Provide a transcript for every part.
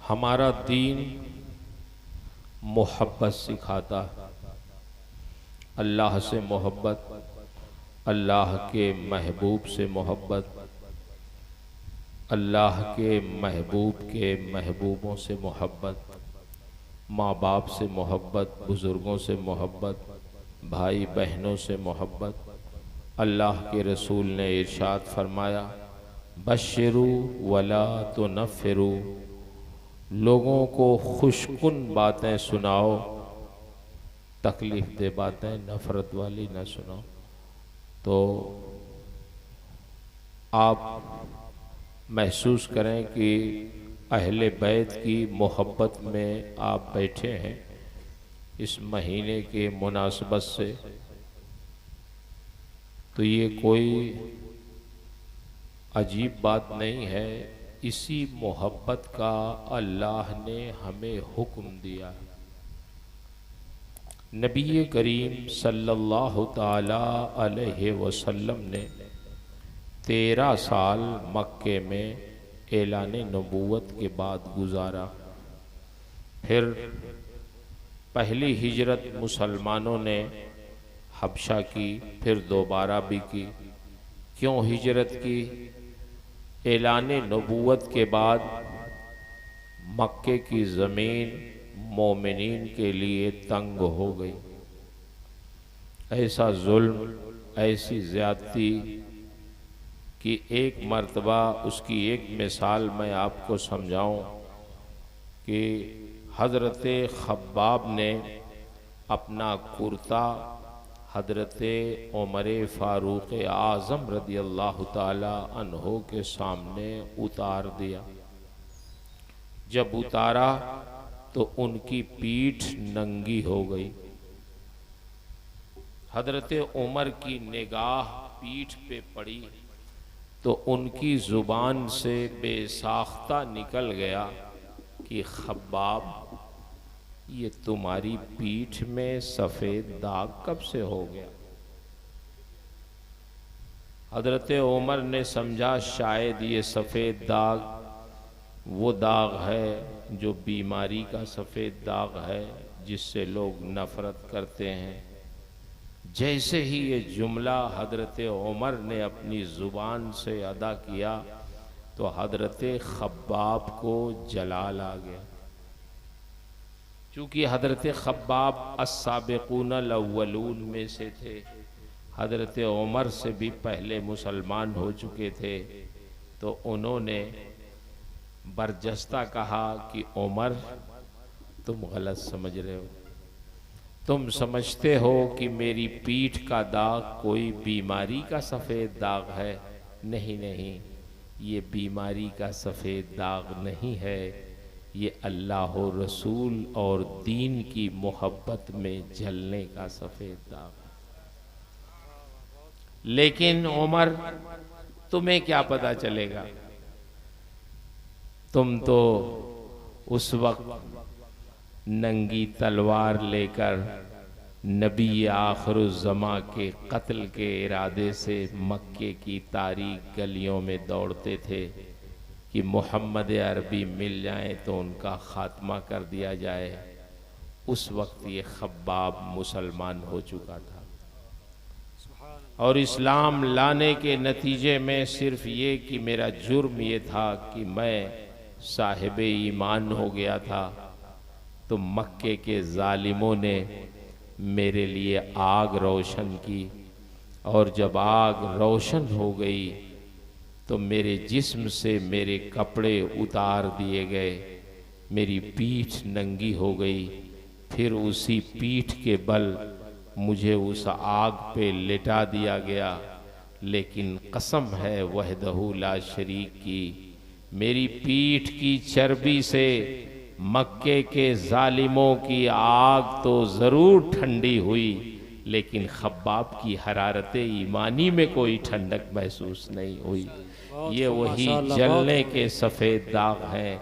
हमारा दीन मोहब्बत सिखाता है। अल्लाह से मोहब्बत, अल्लाह के महबूब से मोहब्बत, अल्लाह के महबूब के महबूबों से मोहब्बत, माँ बाप से मोहब्बत, बुज़ुर्गों से मोहब्बत, भाई बहनों से मोहब्बत। अल्लाह के रसूल ने इरशाद फरमाया, बशिरू वला तो नफ़िरू, लोगों को खुशकुन बातें सुनाओ, तकलीफ़ दे बातें नफ़रत वाली न सुनाओ। तो आप महसूस करें कि अहले बैत की मोहब्बत में आप बैठे हैं इस महीने के मुनासबत से, तो ये कोई अजीब बात नहीं है। इसी मोहब्बत का अल्लाह ने हमें हुक्म दिया। नबी करीम सल्लल्लाहु ताला अलैहि वसल्लम ने 13 साल मक्के में ऐलान नबूवत के बाद गुजारा। फिर पहली हिजरत मुसलमानों ने हबशा की, फिर दोबारा भी की। क्यों हिजरत की? ऐलान नबूवत के बाद मक्के की ज़मीन मोमिनीन के लिए तंग हो गई। ऐसा जुल्म, ऐसी ज़्यादती कि एक मर्तबा उसकी एक मिसाल मैं आपको समझाऊं कि हज़रत खब्बाब ने अपना कुर्ता हज़रत उमर फ़ारूक आज़म रदियल्लाहु ताला अन्हो के सामने उतार दिया। जब उतारा तो उनकी पीठ नंगी हो गई। हज़रत उमर की निगाह पीठ पे पड़ी तो उनकी ज़ुबान से बेसाख्ता निकल गया कि खब्बाब, ये तुम्हारी पीठ में सफ़ेद दाग कब से हो गया? हज़रत उमर ने समझा शायद ये सफ़ेद दाग वो दाग है जो बीमारी का सफ़ेद दाग है जिससे लोग नफ़रत करते हैं। जैसे ही ये जुमला हज़रत उमर ने अपनी ज़ुबान से अदा किया तो हज़रत खब्बाब को जलाल आ गया। चूँकि हज़रत खब्बाब अस्साबिक़ून अल-अव्वलून में से थे, हज़रत उमर से भी पहले मुसलमान हो चुके थे, तो उन्होंने बरजस्ता कहा कि उमर, तुम गलत समझ रहे हो। तुम समझते हो कि मेरी पीठ का दाग कोई बीमारी का सफ़ेद दाग है। नहीं नहीं, ये बीमारी का सफ़ेद दाग नहीं है, ये अल्लाह रसूल और दीन की मोहब्बत में जलने का सफ़ेद दाग है। लेकिन उमर, तुम्हें क्या पता चलेगा? तुम तो उस वक्त नंगी तलवार लेकर नबी आखिरुज़्ज़मा के कत्ल के इरादे से मक्के की तारीक गलियों में दौड़ते थे कि मोहम्मद अरबी मिल जाएं तो उनका ख़ात्मा कर दिया जाए। उस वक्त ये खब्बाब मुसलमान हो चुका था और इस्लाम लाने के नतीजे में सिर्फ ये कि मेरा जुर्म ये था कि मैं साहिब ईमान हो गया था, तो मक्के के ज़ालिमों ने मेरे लिए आग रोशन की और जब आग रोशन हो गई तो मेरे जिस्म से मेरे कपड़े उतार दिए गए, मेरी पीठ नंगी हो गई। फिर उसी पीठ के बल मुझे उस आग पे लिटा दिया गया। लेकिन कसम है वहदहू ला शरीक की, मेरी पीठ की चर्बी से मक्के के ज़ालिमों की आग तो ज़रूर ठंडी हुई, लेकिन खब्बाब की हरारत ईमानी में कोई ठंडक महसूस नहीं हुई। ये वही जलने के सफ़ेद दाग हैं,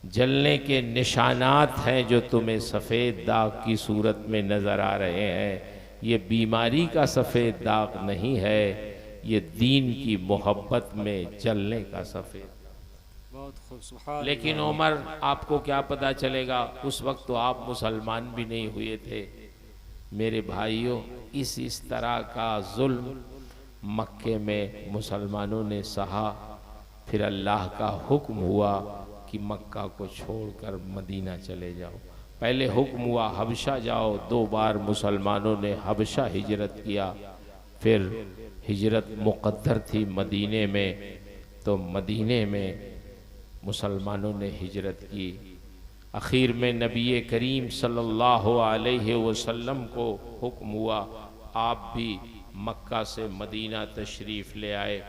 जलने के निशानात हैं जो तुम्हें सफ़ेद दाग की सूरत में नज़र आ रहे हैं। ये बीमारी का सफ़ेद दाग नहीं है, ये दीन की मोहब्बत में जलने का सफ़ेद। लेकिन उमर, आपको क्या पता चलेगा, उस वक्त तो आप मुसलमान भी नहीं हुए थे। मेरे भाइयों, इस तरह का जुल्म मक्के में मुसलमानों ने सहा। फिर अल्लाह का हुक्म हुआ कि मक्का को छोड़कर मदीना चले जाओ। पहले हुक्म हुआ हबशा जाओ, 2 बार मुसलमानों ने हबशा हिजरत किया। फिर हिजरत मुक़द्दर थी मदीने में, तो मदीने में मुसलमानों ने हिजरत की। आखिर में नबी करीम सल्लल्लाहु अलैहि वसल्लम को हुक्म हुआ आप भी मक्का से मदीना तशरीफ़ ले आए।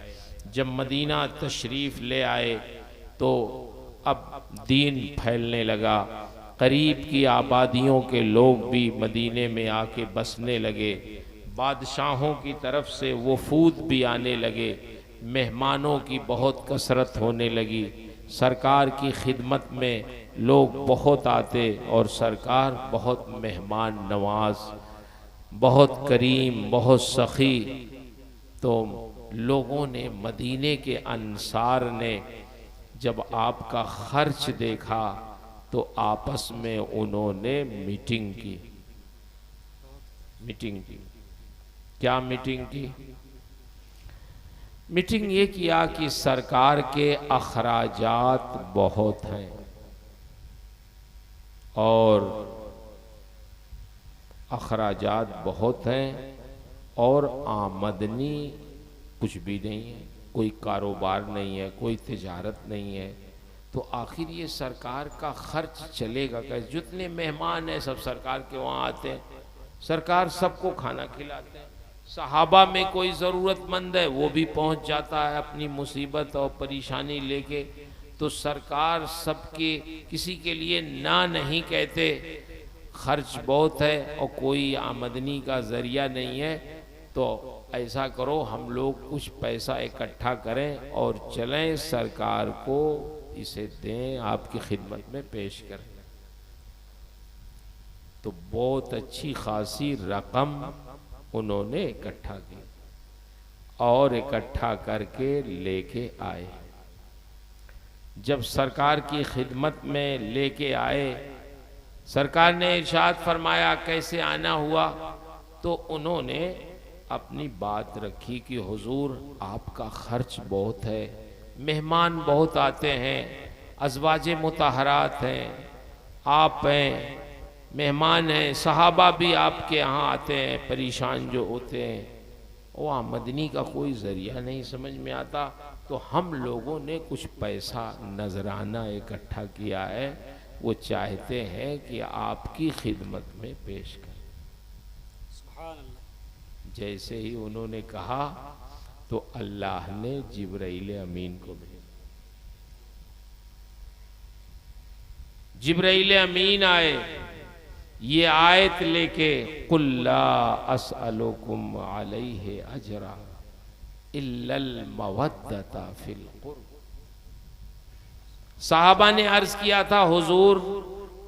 जब मदीना तशरीफ़ ले आए तो अब दीन फैलने लगा। करीब की आबादियों के लोग भी मदीने में आके बसने लगे। बादशाहों की तरफ से वफूद भी आने लगे। मेहमानों की बहुत कसरत होने लगी। सरकार की खिदमत में लोग बहुत आते और सरकार बहुत मेहमान नवाज, बहुत करीम, बहुत सखी। तो लोगों ने, मदीने के अंसार ने जब आपका खर्च देखा तो आपस में उन्होंने मीटिंग की। क्या मीटिंग की? मीटिंग ये किया कि सरकार के अखराजात बहुत हैं और अखराजात बहुत हैं और आमदनी कुछ भी नहीं है, कोई कारोबार नहीं है, कोई तिजारत नहीं है। तो आखिर ये सरकार का खर्च चलेगा कैसे? जितने मेहमान हैं सब सरकार के वहाँ आते हैं, सरकार सबको खाना खिलाते हैं। सहाबा में कोई ज़रूरतमंद है वो भी पहुँच जाता है अपनी मुसीबत और परेशानी लेके। तो सरकार सबके, किसी के लिए ना नहीं कहते। खर्च बहुत है और कोई आमदनी का ज़रिया नहीं है, तो ऐसा करो हम लोग कुछ पैसा इकट्ठा करें और चलें सरकार को इसे दें, आपकी खिदमत में पेश करें। तो बहुत अच्छी खासी रकम उन्होंने इकट्ठा की और इकट्ठा करके लेके आए। जब सरकार की खिदमत में लेके आए, सरकार ने इरशाद फरमाया कैसे आना हुआ, तो उन्होंने अपनी बात रखी कि हुजूर आपका खर्च बहुत है, मेहमान बहुत आते हैं, अज़वाजे मुताहरात हैं, आप हैं, मेहमान हैं, सहाबा भी आपके यहाँ आते हैं, परेशान जो होते हैं, वो आमदनी का कोई ज़रिया नहीं समझ में आता। तो हम लोगों ने कुछ पैसा नजराना इकट्ठा किया है, वो चाहते हैं कि आपकी खिदमत में पेश करें। जैसे ही उन्होंने कहा तो अल्लाह ने जिब्राइल अमीन को भेजा। जिब्राइल अमीन आए, ये आयत लेके, कुल्ला अस्अलुकुम अलैहि अजरा इल्लल मवद्दता फिल कुर्ब। साहबा ने अर्ज किया था हुजूर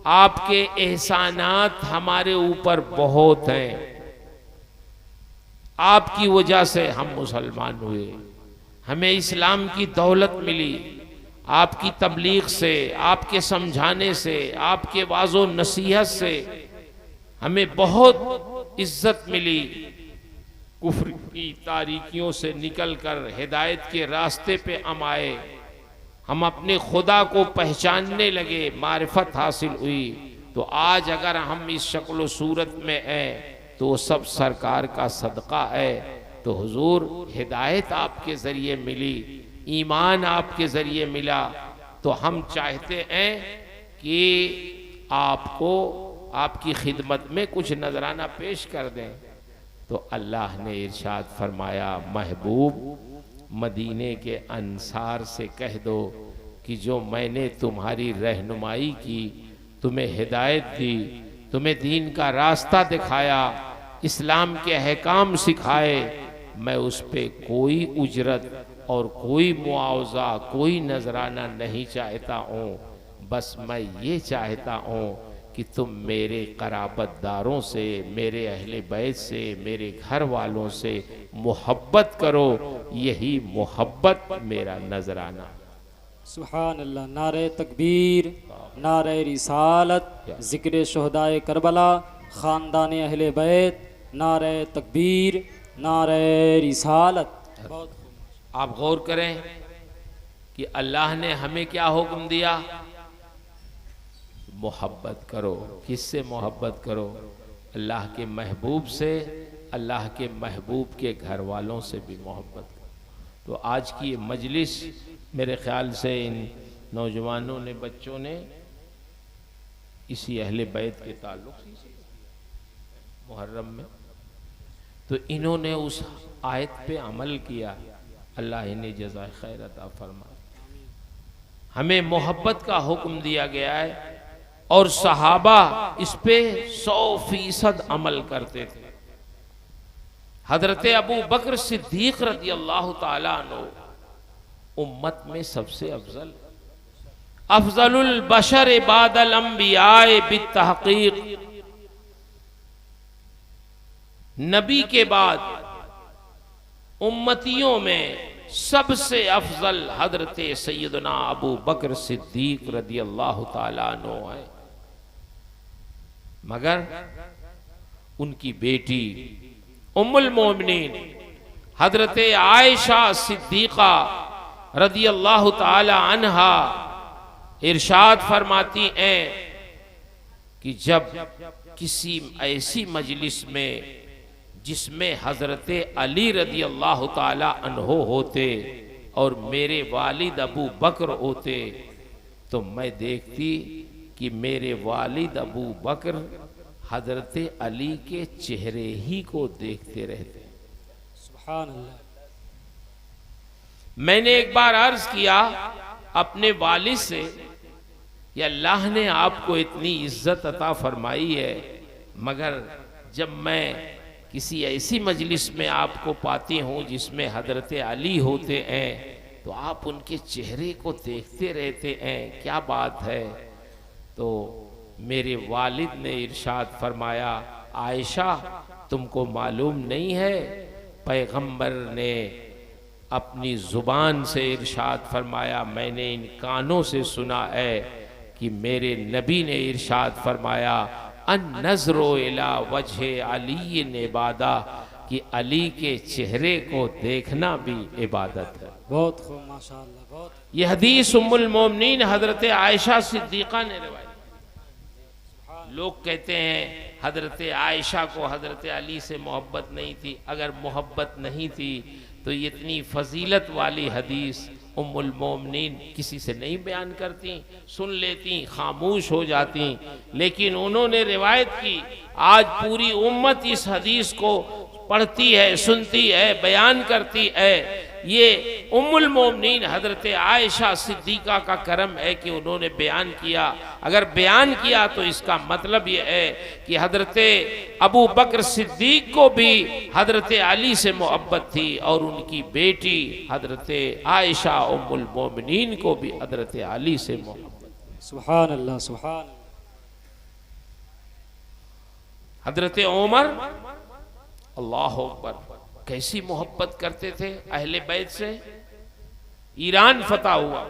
आपके एहसानात हमारे ऊपर बहुत हैं, आपकी वजह से हम मुसलमान हुए, हमें इस्लाम की दौलत मिली, आपकी तबलीग से, आपके समझाने से, आपके वाज़ो नसीहत से हमें बहुत इज्जत मिली। कुफ्र की तारीकियों से निकलकर हिदायत के रास्ते पे हम आए, हम अपने खुदा को पहचानने लगे, मारिफत हासिल हुई। तो आज अगर हम इस शक्ल सूरत में हैं तो सब सरकार का सदका है। तो हुजूर हिदायत आपके ज़रिए मिली, ईमान आपके ज़रिए मिला, तो हम चाहते हैं कि आपको आपकी खिदमत में कुछ नजराना पेश कर दें। तो अल्लाह ने इरशाद फरमाया, महबूब मदीने के अंसार से कह दो कि जो मैंने तुम्हारी रहनुमाई की, तुम्हें हिदायत दी, तुम्हें दीन का रास्ता दिखाया, इस्लाम के अहकाम सिखाए, मैं उस पे कोई उजरत और कोई मुआवजा, कोई नजराना नहीं चाहता हूँ। बस मैं ये चाहता हूँ कि तुम मेरे कराबतदारों से, मेरे अहले बैत से, मेरे घर वालों से मोहब्बत करो, यही मोहब्बत मेरा नजराना। सुभान अल्लाह। नारे तकबीर, नारे रिसालत, जिक्र शोहदाए करबला, ख़ानदान अहले बैत, नारे तकबीर, नारे रिसालत। बहुत आप गौर करें कि अल्लाह ने हमें क्या हुक्म दिया, मोहब्बत करो। किससे मोहब्बत करो? अल्लाह के महबूब से, अल्लाह के महबूब के घर वालों से भी मोहब्बत करो। तो आज की ये मजलिस मेरे ख्याल से इन नौजवानों ने, बच्चों ने इसी अहले बैत के ताल्लुक से मुहर्रम में, तो इन्होंने उस आयत पे अमल किया। अल्लाह इन्हें जज़ाए खैर अता फरमाए। हमें मोहब्बत का हुक्म दिया गया है और सहाबा इस पे 100% अमल करते थे। हजरत अबू बकर सिद्दीक रज़ी अल्लाह ताला अन्हु उम्मत में सबसे अफजलुल बशर बादल अंबियाए बित्तहकीक, नबी के बाद उम्मतियों में सबसे अफजल हजरत सैयदना अबू बकर सिद्दीक रज़ी अल्लाह ताला अन्हु है। मगर उनकी बेटी उम्मुल मोमिनीन हजरत आयशा सिद्दीका रज़ी अल्लाह ताला अन्हा इरशाद फरमाती हैं कि जब किसी ऐसी मजलिस में जिसमें हजरत अली रज़ी अल्लाह ताला अन्हो होते और मेरे वालिद अबू बकर होते, तो मैं देखती कि मेरे वालिद अबू बकर हजरत अली के चेहरे ही को देखते रहते। सुभान अल्लाह। मैंने एक बार अर्ज किया अपने वालिद से कि अल्लाह ने आपको इतनी इज्जत अता फरमाई है, मगर जब मैं किसी ऐसी मजलिस में आपको पाती हूँ जिसमें हजरत अली होते हैं तो आप उनके चेहरे को देखते रहते हैं, क्या बात है? तो मेरे वालिद ने इरशाद फरमाया, आयशा तुमको मालूम नहीं है, पैगंबर ने अपनी ज़ुबान से इरशाद फरमाया, मैंने इन कानों से सुना है कि मेरे नबी ने इरशाद फरमाया, अन नज़रो इला वजहे अली इबादा, कि अली के चेहरे को देखना भी इबादत है। बहुत खूब, माशाअल्लाह। बहुत ये हदीस उम्मुल मोमिनीन हजरत आयशा सिद्दीका ने रिवायत। लोग कहते हैं हजरत आयशा को हजरत अली से मोहब्बत नहीं थी। अगर मोहब्बत नहीं थी तो इतनी फजीलत वाली हदीस उम्मुल मोमिनीन किसी से नहीं बयान करती, सुन लेती, खामोश हो जाती। लेकिन उन्होंने रिवायत की, आज पूरी उम्मत इस हदीस को पढ़ती है, सुनती है, बयान करती है। ये उम्मुल मोमिनीन हजरत आयशा सिद्दीका का करम है कि उन्होंने बयान किया। अगर बयान किया तो इसका मतलब ये है कि हजरत अबू बकर सिद्दीक को भी हजरत अली से मोहब्बत थी और उनकी बेटी हजरत आयशा उम्मुल मोमिनीन को भी हजरत अली से मोहब्बत। सुभान अल्लाह, सुभान। हजरत उमर अल्लाह अकबर कैसी मोहब्बत करते थे अहले बैत से। ईरान फतह हुआ,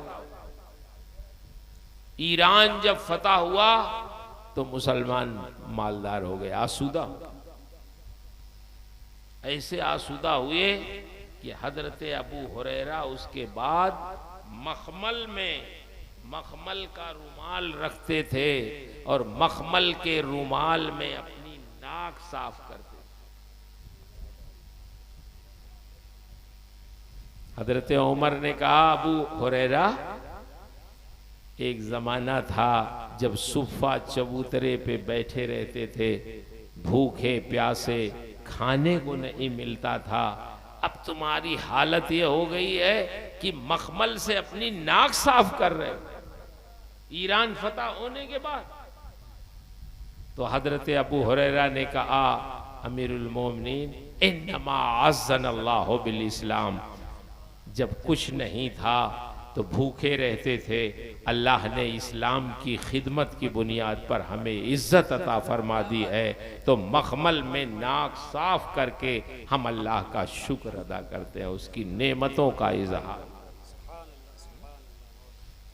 ईरान जब फतह हुआ तो मुसलमान मालदार हो गए, आसूदा, ऐसे आसूदा हुए कि हजरत अबू हुरैरा उसके बाद मखमल में, मखमल का रुमाल रखते थे और मखमल के रुमाल में अपनी नाक साफ करते। हजरत उमर ने कहा, अबू हुरैरा, एक जमाना था जब सुफ़ा चबूतरे पे बैठे रहते थे, भूखे प्यासे, खाने को नहीं मिलता था। अब तुम्हारी हालत ये हो गई है कि मखमल से अपनी नाक साफ कर रहे हो ईरान फतह होने के बाद। तो हजरत अबू हुरैरा ने कहा, अमीरुल मोमिनीन, इन्नमा अज़्ज़नल्लाहु बिल इस्लाम, जब कुछ नहीं था तो भूखे रहते थे, अल्लाह ने इस्लाम की खिदमत की बुनियाद पर हमें इज्जत अता फरमा दी है, तो मखमल में नाक साफ करके हम अल्लाह का शुक्र अदा करते हैं, उसकी नेमतों का इजहार।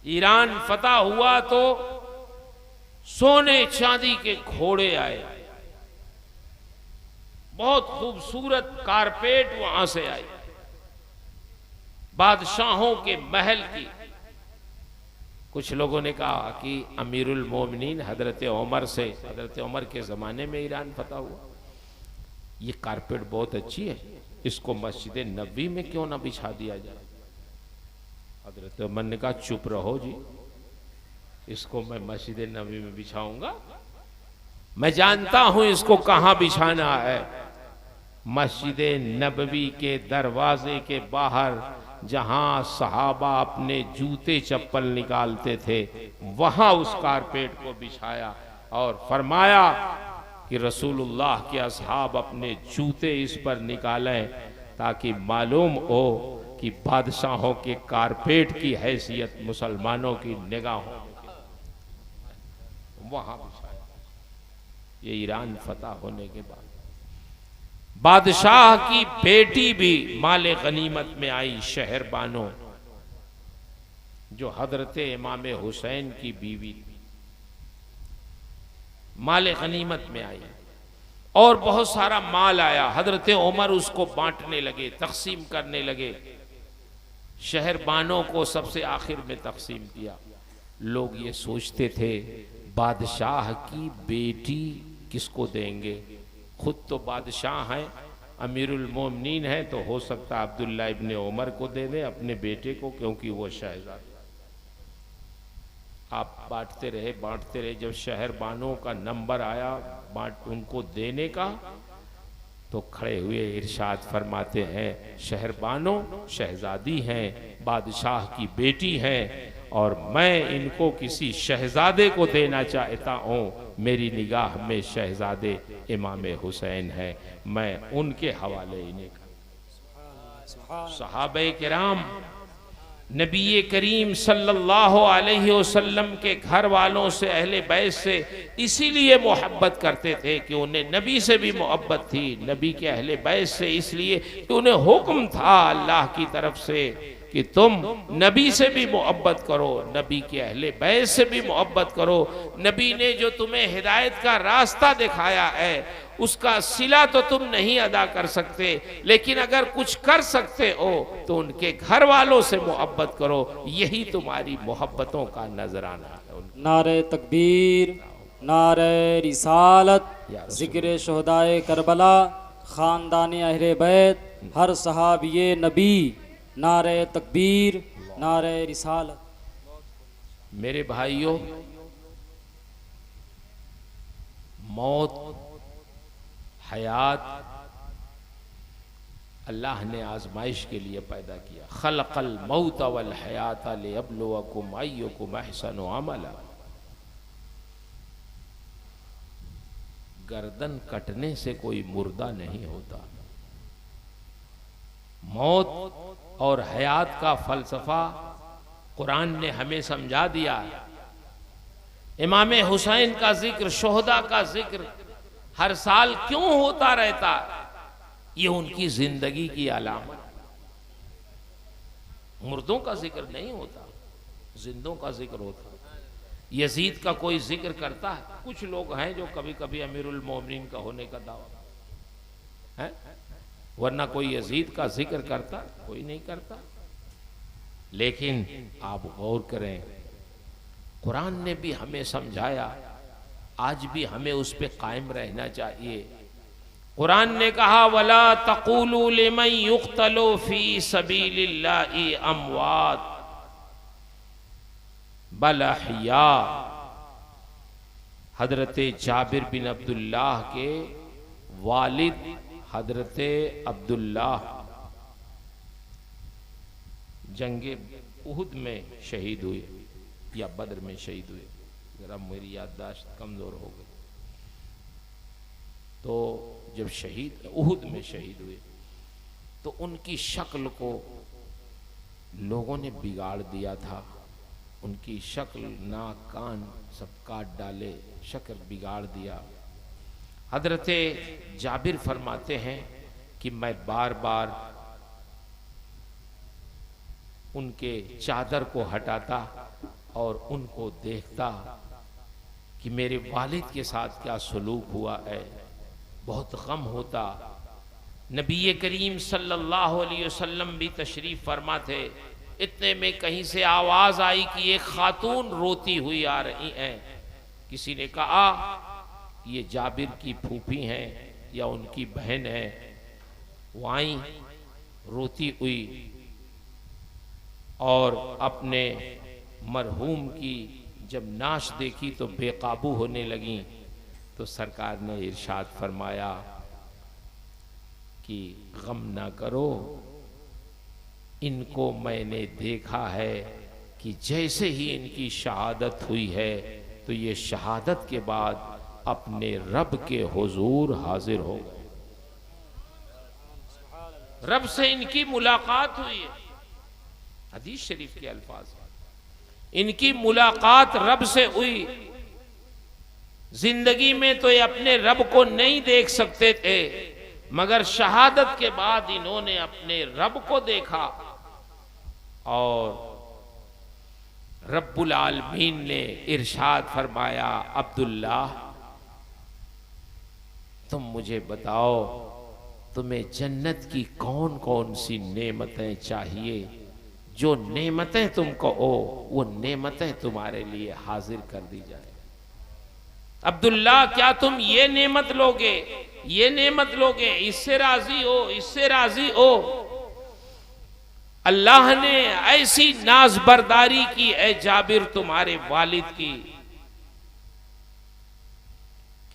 ईरान फतह हुआ तो सोने चांदी के घोड़े आए, बहुत खूबसूरत कारपेट वहां से आई, बादशाहों के महल की। कुछ लोगों ने कहा कि अमीरुल मोमिनीन हजरत उमर से, हजरत उमर के ज़माने में ईरान फतह हुआ। ये कारपेट बहुत अच्छी है, इसको मस्जिद नबी में क्यों ना बिछा दिया जाए। हजरत उमर ने कहा चुप रहो जी, इसको मैं मस्जिद नबी में बिछाऊंगा? मैं जानता हूं इसको कहां बिछाना है। मस्जिद नबवी के दरवाजे के बाहर जहां सहाबा अपने जूते चप्पल निकालते थे, वहां उस कारपेट को बिछाया और फरमाया कि रसूलुल्लाह के असहाब अपने जूते इस पर निकालें ताकि मालूम हो कि बादशाहों के कारपेट की हैसियत मुसलमानों की निगाहों में। वहां बिछाया। ये ईरान फतह होने के बाद बादशाह की बेटी भी माले गनीमत में आई, शहर बानो, जो हजरत इमाम हुसैन की बीवी थी, माले गनीमत में आई और बहुत सारा माल आया। हजरत उमर उसको बांटने लगे, तकसीम करने लगे। शहर बानों को सबसे आखिर में तकसीम किया। लोग ये सोचते थे बादशाह की बेटी किसको देंगे, खुद तो बादशाह हैं, अमीरुल मोमिनीन हैं, तो हो सकता अब्दुल्ला इब्ने उमर को दे दे अपने बेटे को, क्योंकि वो शहजादा। आप बांटते रहे। जब शहर बानों का नंबर आया उनको देने का, तो खड़े हुए इरशाद फरमाते हैं शहर बानों शहजादी हैं, बादशाह की बेटी हैं, और मैं इनको किसी शहजादे को देना चाहता हूँ। मेरी निगाह में शहजादे इमाम हुसैन है, मैं उनके हवाले इन्हें कर। सहाबे किराम नबी करीम सल्लल्लाहु अलैहि वसल्लम के घर वालों से, अहले बैत से इसीलिए मोहब्बत करते थे कि उन्हें नबी से भी मोहब्बत थी, नबी के अहले बैत से इसलिए कि उन्हें हुक्म था अल्लाह की तरफ से कि तुम नबी से भी मोहब्बत करो, नबी के अहले बैत से भी मोहब्बत करो। नबी ने जो तुम्हें हिदायत का रास्ता दिखाया है उसका सिला तो तुम नहीं अदा कर सकते, लेकिन अगर कुछ कर सकते हो तो उनके घर वालों से मोहब्बत करो, यही तुम्हारी मोहब्बतों का नजराना है। नारे तकबीर, नारे रिसालत, जिक्र शोहदाए करबला, खानदानी अहले बैत, हर सहाबिये नबी, नारे तकबीर, नारे रिसालत। मेरे भाइयों, मौत हयात अल्लाह ने आजमाइश के लिए पैदा किया। खलक़ल मौत वल हयात लियब्लुवकुम अय्युकुम अहसनु अमला। गर्दन कटने से कोई मुर्दा नहीं होता। मौत और हयात का फलसफा कुरान ने हमें समझा दिया। इमाम हुसैन का जिक्र, शोहदा का जिक्र हर साल क्यों होता रहता? ये उनकी जिंदगी की अलामत। मुर्दों का जिक्र नहीं होता, जिंदों का जिक्र होता। यजीद का कोई जिक्र करता है? कुछ लोग हैं जो कभी कभी अमीरुल मोमिनीन का होने का दावा है, वरना कोई यजीद का जिक्र करता? कोई नहीं करता। लेकिन आप गौर करें, कुरान ने भी हमें समझाया, आज भी हमें उस पे कायम रहना चाहिए। कुरान ने कहा वला तक़ूलू लिमन युक़्तलू फी सबीलिल्लाहि अमवात बल अहया। हजरत जाबिर बिन अब्दुल्लाह के वालिद हजरत अब्दुल्लाह जंगे उहुद में शहीद हुए या बदर में शहीद हुए, जरा मेरी याददाश्त कमज़ोर हो गई। तो जब शहीद उहुद में शहीद हुए तो उनकी शक्ल को लोगों ने बिगाड़ दिया था। उनकी शक्ल, नाक, कान सब काट डाले, शक्ल बिगाड़ दिया। हजरत जाबिर फरमाते हैं कि मैं बार बार उनके चादर को हटाता और उनको देखता कि मेरे वालिद के साथ क्या सलूक हुआ है, बहुत गम होता। नबी करीम सल्लल्लाहु अलैहि वसल्लम भी तशरीफ़ फरमा थे। इतने में कहीं से आवाज़ आई कि एक खातून रोती हुई आ रही हैं। किसी ने कहा ये जाबिर की फूफी हैं या उनकी बहन है। वो आई रोती हुई और अपने मरहूम की जब नाश देखी तो बेकाबू होने लगी। तो सरकार ने इरशाद फरमाया कि गम ना करो, इनको मैंने देखा है कि जैसे ही इनकी शहादत हुई है तो ये शहादत के बाद अपने रब के हुजूर हाजिर हो गए। रब से इनकी मुलाकात हुई है। हदीस शरीफ के अल्फाज, इनकी मुलाकात रब से हुई। जिंदगी में तो ये अपने रब को नहीं देख सकते थे, मगर शहादत के बाद इन्होंने अपने रब को देखा। और रब्बुल आलमीन ने इरशाद फरमाया, अब्दुल्ला तुम मुझे बताओ तुम्हें जन्नत की कौन कौन सी नेमतें चाहिए, जो नेमतें तुम कहो वो नेमतें तुम्हारे लिए हाजिर कर दी जाए। अब्दुल्ला क्या तुम ये नेमत लोगे, ये नेमत लोगे, इससे राजी हो, इससे राजी हो। अल्लाह ने ऐसी नाजबरदारी की है जाबिर तुम्हारे वालिद की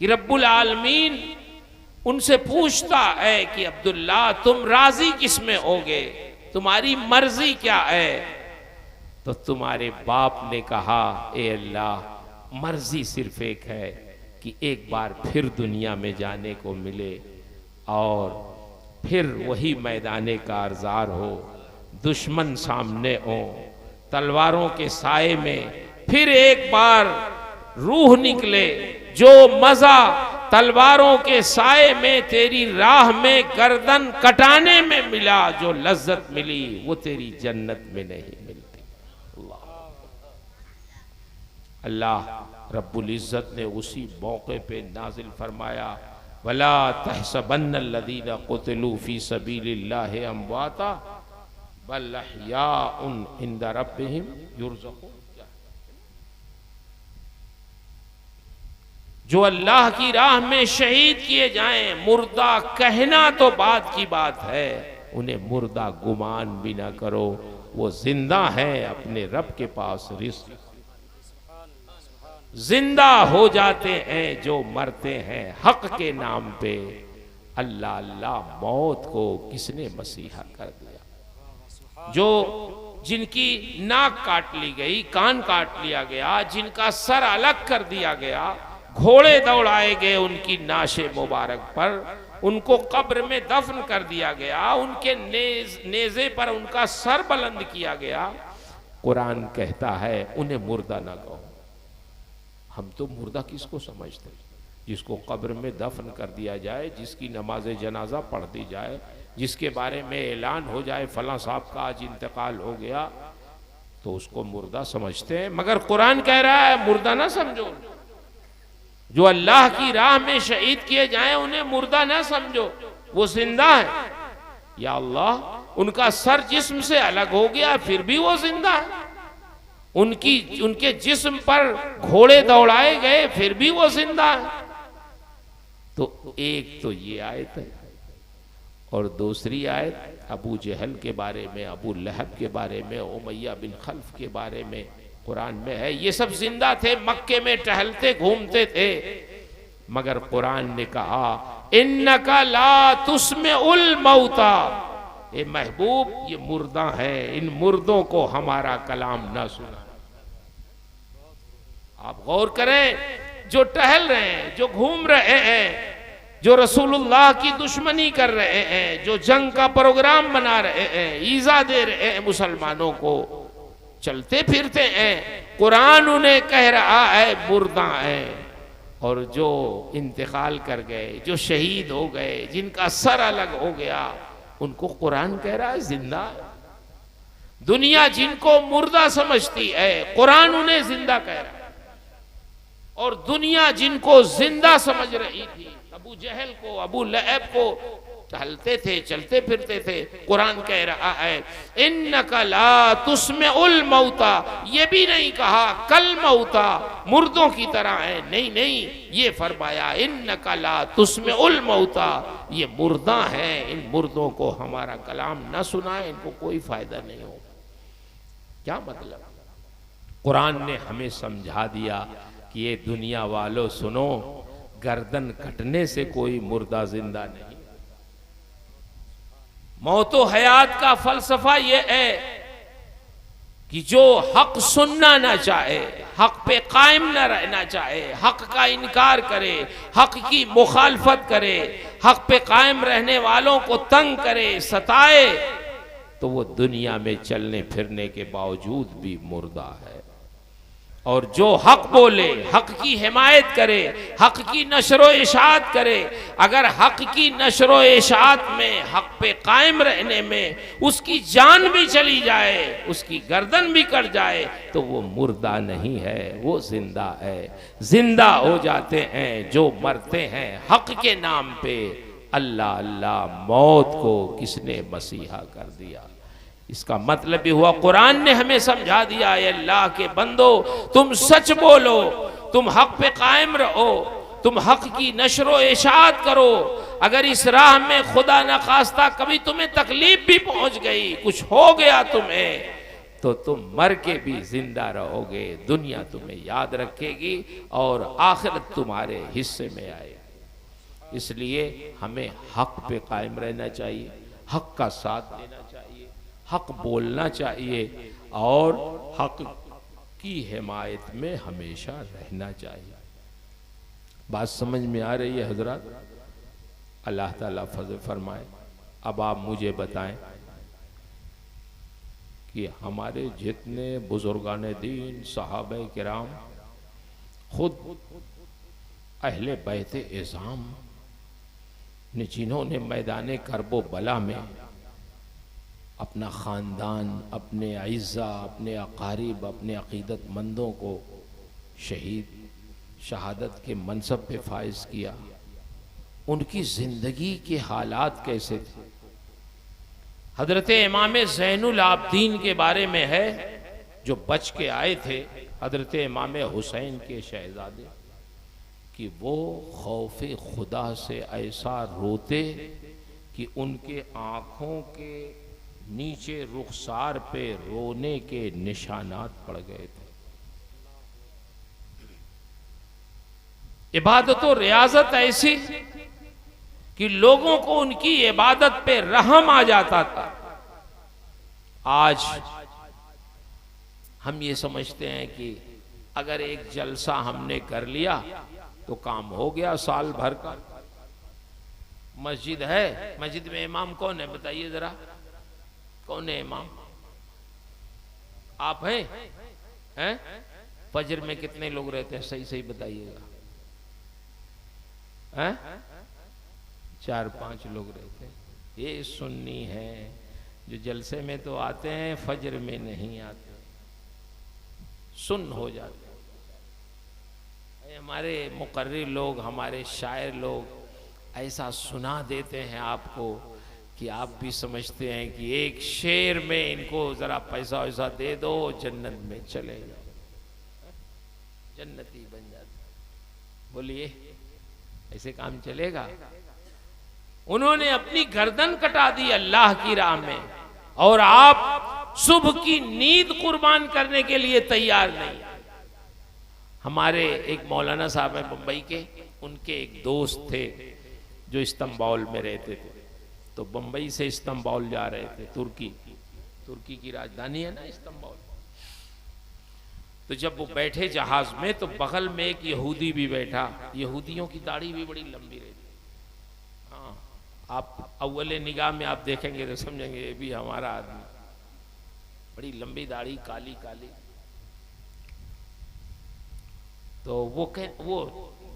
कि रब्बुल आलमीन उनसे पूछता है कि अब्दुल्ला तुम राजी किस में होगे, तुम्हारी मर्जी क्या है। तो तुम्हारे बाप ने कहा, ए अल्लाह मर्जी सिर्फ एक है कि एक बार फिर दुनिया में जाने को मिले और फिर वही मैदाने कारज़ार हो, दुश्मन सामने हो, तलवारों के साए में फिर एक बार रूह निकले। जो मजा तलवारों के साए में तेरी राह में गर्दन कटाने में मिला, जो लज्जत मिली वो तेरी जन्नत में नहीं मिलती। अल्लाह रब्बुल इज्जत ने उसी मौके पे नाजिल फरमाया, वला तहसबन्नल्लज़ीना क़ुतिलू फ़ी सबीलिल्लाहि अमवाता बल अहयाउन इंदा रब्बिहिम युरज़क़ून। जो अल्लाह की राह में शहीद किए जाएं, मुर्दा कहना तो बात की बात है, उन्हें मुर्दा गुमान भी ना करो, वो जिंदा है अपने रब के पास रिज़्क़। जिंदा हो जाते हैं जो मरते हैं हक के नाम पे। अल्लाह अल्लाह मौत को किसने मसीहा कर दिया। जो जिनकी नाक काट ली गई, कान काट लिया गया, जिनका सर अलग कर दिया गया, घोड़े दौड़ाए गए उनकी नाशे मुबारक पर, उनको कब्र में दफन कर दिया गया, उनके नेज़े पर उनका सर बुलंद किया गया। कुरान कहता है उन्हें मुर्दा ना कहो। हम तो मुर्दा किसको समझते? जिसको कब्र में दफन कर दिया जाए, जिसकी नमाज जनाजा पढ़ दी जाए, जिसके बारे में ऐलान हो जाए फलां साहब का आज इंतकाल हो गया, तो उसको मुर्दा समझते हैं। मगर कुरान कह रहा है मुर्दा ना समझो। जो अल्लाह की राह में शहीद किए जाएं उन्हें मुर्दा ना समझो, वो जिंदा है। या अल्लाह उनका सर जिस्म से अलग हो गया फिर भी वो जिंदा है। उनके जिस्म पर घोड़े दौड़ाए गए फिर भी वो जिंदा है। तो एक तो ये आयत है, और दूसरी आयत अबू जहल के बारे में, अबू लहब के बारे में, उमैया बिन खल्फ के बारे में कुरान में है। ये सब जिंदा थे, मक्के में टहलते घूमते थे, मगर कुरान ने कहा इन्नका ला तुस्मिउल मौता, ए महबूब ये मुर्दा है, इन मुर्दों को हमारा कलाम ना सुना। आप गौर करें, जो टहल रहे हैं, जो घूम रहे हैं, जो रसूलुल्लाह की दुश्मनी कर रहे हैं, जो जंग का प्रोग्राम बना रहे हैं, ईजा दे रहे हैं मुसलमानों को, चलते फिरते हैं, कुरान उन्हें कह रहा है मुर्दा है। और जो इंतकाल कर गए, जो शहीद हो गए, जिनका सर अलग हो गया, उनको कुरान कह रहा है जिंदा। दुनिया जिनको मुर्दा समझती है कुरान उन्हें जिंदा कह रहा है, और दुनिया जिनको जिंदा समझ रही थी, अबू जहल को, अबू लहब को, टहलते थे, चलते फिरते थे, कुरान कह रहा है इन्नका ला तुस्मिउल मौता, ये भी नहीं कहा कल मौता, मुर्दों की तरह है, नहीं नहीं, ये फरमाया इन्नका ला तुस्मिउल मौता, ये मुर्दा है, इन मुर्दों को हमारा कलाम न सुनाए, इनको कोई फायदा नहीं हो। क्या मतलब? कुरान ने हमें समझा दिया कि ये दुनिया वालों सुनो, गर्दन कटने से कोई मुर्दा जिंदा नहीं। मौतो हयात का फलसफा ये है कि जो हक सुनना ना चाहे, हक पे कायम ना रहना चाहे, हक का इनकार करे, हक की मुखालफत करे, हक पे कायम रहने वालों को तंग करे, सताए, तो वो दुनिया में चलने फिरने के बावजूद भी मुर्दा है। और जो हक बोले, हक की हिमायत करे, हक की नशरो इशाअत करे, अगर हक की नशरो इशाअत में, हक पे कायम रहने में उसकी जान भी चली जाए, उसकी गर्दन भी कट जाए, तो वो मुर्दा नहीं है, वो जिंदा है। जिंदा हो जाते हैं जो मरते हैं हक के नाम पे। अल्लाह अल्लाह, मौत को किसने मसीहा कर दिया? इसका मतलब भी हुआ कुरान ने हमें समझा दिया है अल्लाह के बंदो, तुम सच बोलो, तुम हक पे कायम रहो, तुम हक की नशरो इशाअत करो। अगर इस राह में खुदा न खास्ता कभी तुम्हें तकलीफ भी पहुंच गई, कुछ हो गया तुम्हें, तो तुम मर के भी जिंदा रहोगे, दुनिया तुम्हें याद रखेगी और आखिरत तुम्हारे हिस्से में आएगी। इसलिए हमें हक पे कायम रहना चाहिए, हक का साथ देना चाहिए, हक बोलना चाहिए और हक की हिमायत में हमेशा रहना चाहिए। बात समझ में आ रही है हजरत? अल्लाह ताला फजल फरमाए। अब आप मुझे बताएं कि हमारे जितने बुजुर्गान दीन, सहाबे किराम, खुद अहले बैत इज़ाम ने, जिन्होंने मैदान करबो बला में अपना ख़ानदान, अपने अइज़्ज़ा, अपने अकारीब, अपने अक़ीदतमंदों को शहादत के मनसब पे फाइज किया, उनकी ज़िंदगी के हालात कैसे थे? हज़रत इमाम ज़ैनुल आबदीन के बारे में है, जो बच के आए थे, हज़रत इमाम हुसैन के शहज़ादे, कि वो खौफ़े खुदा से ऐसा रोते कि उनके आँखों के नीचे रुखसार पे रोने के निशानात पड़ गए थे। इबादत और रियाजत ऐसी कि लोगों को उनकी इबादत पे रहम आ जाता था। आज हम ये समझते हैं कि अगर एक जलसा हमने कर लिया तो काम हो गया साल भर का। मस्जिद है, मस्जिद में इमाम कौन है बताइए जरा, कौन है इमाम? आप हैं? फजर में कितने लोग रहते हैं? सही सही बताइएगा। हैं? 4-5 लोग रहते हैं। ये सुन्नी है जो जलसे में तो आते हैं, फजर में नहीं आते, सुन्न हो जाते हैं। हमारे मुकर्रिर लोग, हमारे शायर लोग ऐसा सुना देते हैं आपको कि आप भी समझते हैं कि एक शेर में इनको जरा पैसा वैसा दे दो, जन्नत में चले जाओ, जन्नती बन जाते। बोलिए ऐसे काम चलेगा? उन्होंने अपनी गर्दन कटा दी अल्लाह की राह में, और आप सुबह की नींद कुर्बान करने के लिए तैयार नहीं। हमारे एक मौलाना साहब हैं बम्बई के, उनके एक दोस्त थे जो इस्तांबुल में रहते थे, तो बम्बई से इस्तांबुल जा रहे थे, तुर्की की राजधानी है ना इस्तांबुल। तो जब वो बैठे जहाज में तो बगल में एक यहूदी भी बैठा। यहूदियों की दाढ़ी भी बड़ी लंबी रहती। हाँ, आप अव्वले निगाह में आप देखेंगे तो समझेंगे ये भी हमारा आदमी। बड़ी लंबी दाढ़ी, काली काली। तो वो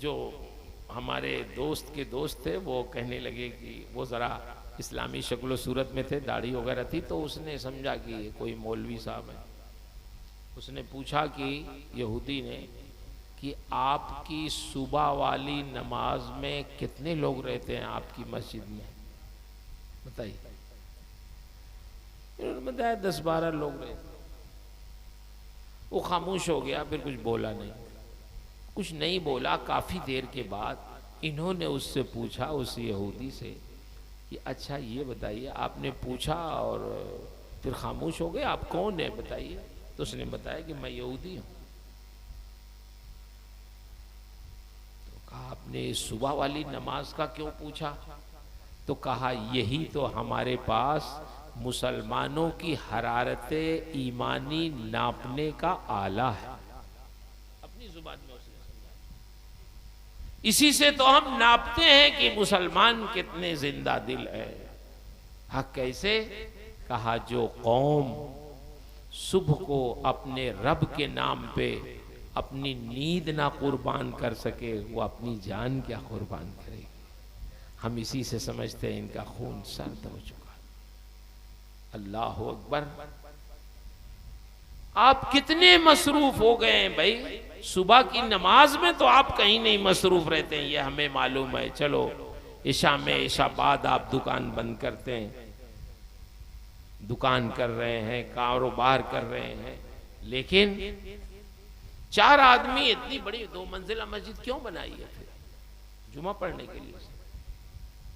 जो हमारे दोस्त के दोस्त थे, वो कहने लगे कि वो जरा इस्लामी शक्ल सूरत में थे, दाढ़ी वगैरह थी, तो उसने समझा कि ये कोई मौलवी साहब है। उसने पूछा कि यहूदी ने कि आपकी सुबह वाली नमाज में कितने लोग रहते हैं आपकी मस्जिद में, बताइए। उन्होंने बताया 10-12 लोग रहते। वो खामोश हो गया, फिर कुछ बोला नहीं, कुछ नहीं बोला। काफ़ी देर के बाद इन्होंने उससे पूछा, उस यहूदी से, कि अच्छा ये बताइए, आपने पूछा और फिर खामोश हो गए, आप कौन है बताइए। तो उसने बताया कि मैं यहूदी हूँ। तो कहा आपने सुबह वाली नमाज का क्यों पूछा? तो कहा यही तो हमारे पास मुसलमानों की हरारत ईमानी नापने का आला है। अपनी जुबान में उसने समझाया, इसी से तो हम नापते हैं कि मुसलमान कितने जिंदा दिल है। हाँ कैसे? कहा जो कौम सुबह को अपने रब के नाम पे अपनी नींद ना कुर्बान कर सके, वो अपनी जान क्या कुर्बान करेगी। हम इसी से समझते हैं इनका खून सर्द हो चुका। अल्लाह अकबर। आप कितने मसरूफ हो गए हैं भाई। सुबह की नमाज में तो आप कहीं नहीं मसरूफ रहते हैं, ये हमें मालूम है। चलो इशा में, इशा बाद आप दुकान बंद करते हैं, दुकान कर रहे हैं, कारोबार कर रहे हैं, लेकिन 4 आदमी इतनी बड़ी 2 मंजिला मस्जिद क्यों बनाई है फिर? जुमा पढ़ने के लिए।